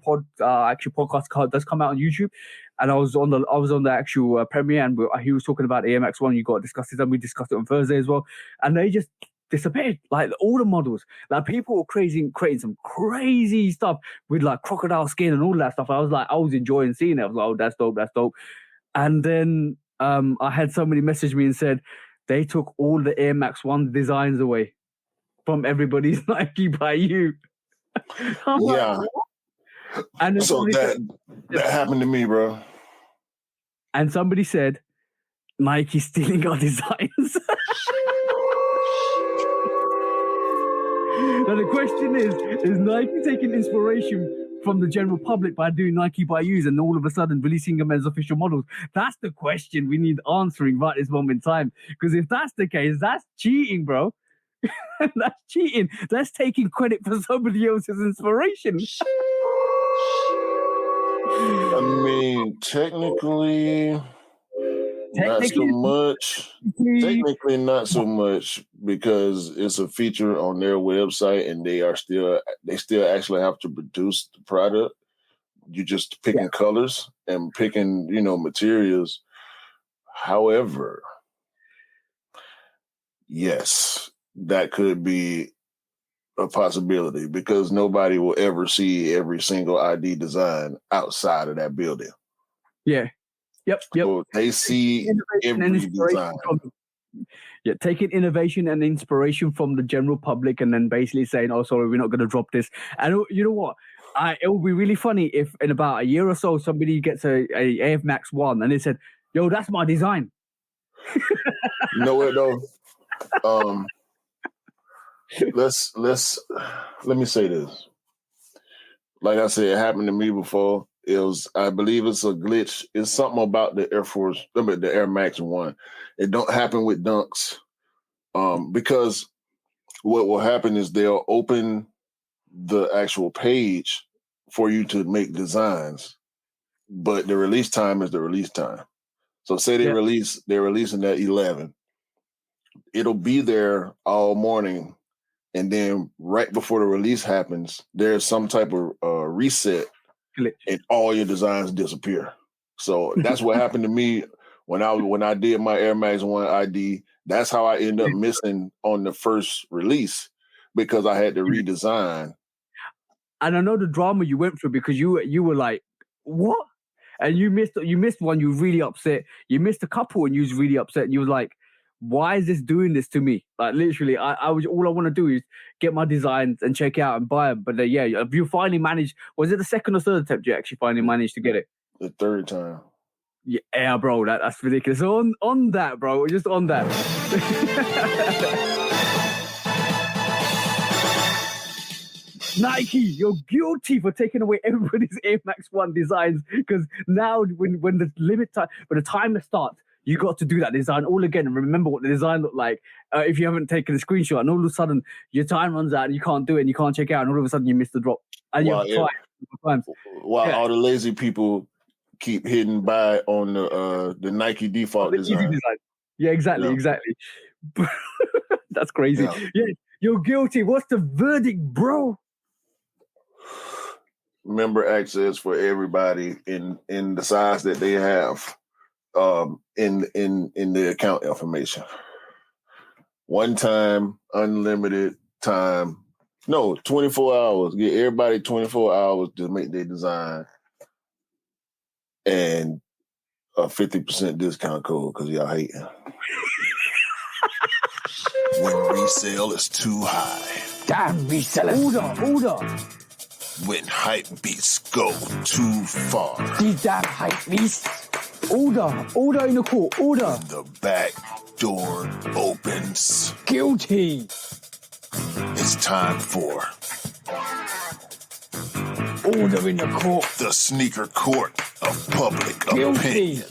actual podcast does come out on YouTube, and I was on the actual premiere, and he was talking about AMX 1. You got to discuss it, and we discussed it on Thursday as well, and they just disappeared. Like all the models, like people were creating some crazy stuff with like crocodile skin and all that stuff. I was enjoying seeing it. I was like, oh, that's dope. And then I had somebody message me and said they took all the Air Max 1 designs away from everybody's Nike by you. Yeah. And so that happened to me, bro. And somebody said, Nike's stealing our designs. Now the question is Nike taking inspiration from the general public by doing Nike by Yous and all of a sudden releasing them as official models? That's the question we need answering right this moment in time. Because if that's the case, that's cheating, bro. That's cheating. That's taking credit for somebody else's inspiration. I mean, technically not so much. Technically not so much because it's a feature on their website and they still actually have to produce the product. You just picking colors and picking, materials. However, yes, that could be a possibility because nobody will ever see every single ID design outside of that building. Yeah. Yep. So they see every design. Taking innovation and inspiration from the general public and then basically saying, oh, sorry, we're not going to drop this. And you know what? It would be really funny if in about a year or so, somebody gets a Air Max 1 and they said, yo, that's my design. You know what, though? Let me say this. Like I said, it happened to me before. I believe it's a glitch. It's something about the Air Max 1. It don't happen with Dunks. Because what will happen is they'll open the actual page for you to make designs, but the release time is the release time. So say they're releasing at 11. It'll be there all morning. And then right before the release happens, there's some type of reset and all your designs disappear. So that's what happened to me when I did my Air Max 1 ID. That's how I ended up missing on the first release because I had to redesign. And I know the drama you went through because you were like, what? And you missed one, you were really upset. You missed a couple and you was really upset. And you was like, why is this doing this to me? Like literally, all I want to do is get my designs and check out and buy them. But if you finally managed, was it the second or third attempt you actually finally managed to get it? The third time. Yeah, bro, that's ridiculous. So on that, bro, just on that. Nike, you're guilty for taking away everybody's Air Max 1 designs because now when the timer starts, you got to do that design all again and remember what the design looked like if you haven't taken a screenshot. And all of a sudden, your time runs out and you can't do it and you can't check out. And all of a sudden, you miss the drop. And you have to try it times. While all the lazy people keep hitting buy on the Nike default design. Yeah, exactly. That's crazy. Yeah. You're guilty. What's the verdict, bro? Member access for everybody in the size that they have in the account information. One time, unlimited time. No, 24 hours. Get everybody 24 hours to make their design. And a 50% discount code because y'all hating. When resale is too high. Damn resellers. Order. When hype beats go too far. These damn hype beasts. Order in the court. Order. The back door opens. Guilty. It's time for Order in the court. the sneaker court of public Guilty. opinion.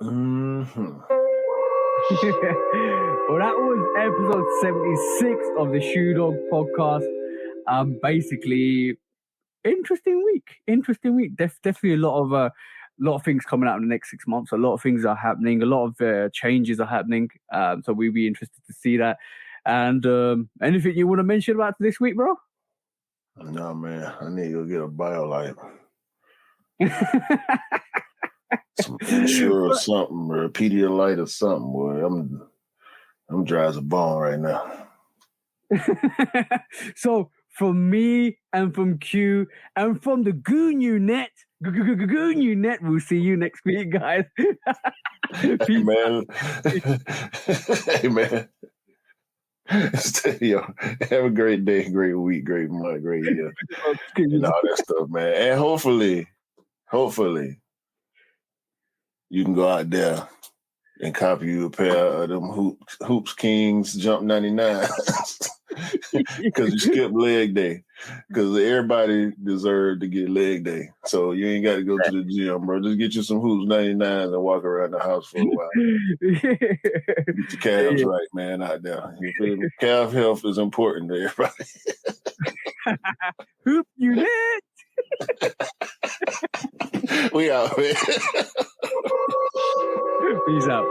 Mm-hmm. Well, that was episode 76 of the Shoe Dog podcast. Basically, interesting week. Definitely a lot of things coming out in the next 6 months. A lot of things are happening. A lot of changes are happening. So we'll be interested to see that. And anything you want to mention about this week, bro? No, man. I need to go get a BioLite. Some Insure or something, or a Pedialyte or something, boy. I'm dry as a bone right now. So from me and from Q and from the Goon unit, we'll see you next week, guys. Hey, man. Hey, man. Yo, have a great day, great week, great month, great year. And all that stuff, man. And hopefully, you can go out there and copy you a pair of them Hoops Kings Jump 99 because you skipped leg day. Because everybody deserved to get leg day. So you ain't got to go to the gym, bro. Just get you some Hoops 99s and walk around the house for a while. Get your calves right, man, out there. You feel me? Calf health is important to everybody. Hoop unit. We out, man. Peace out.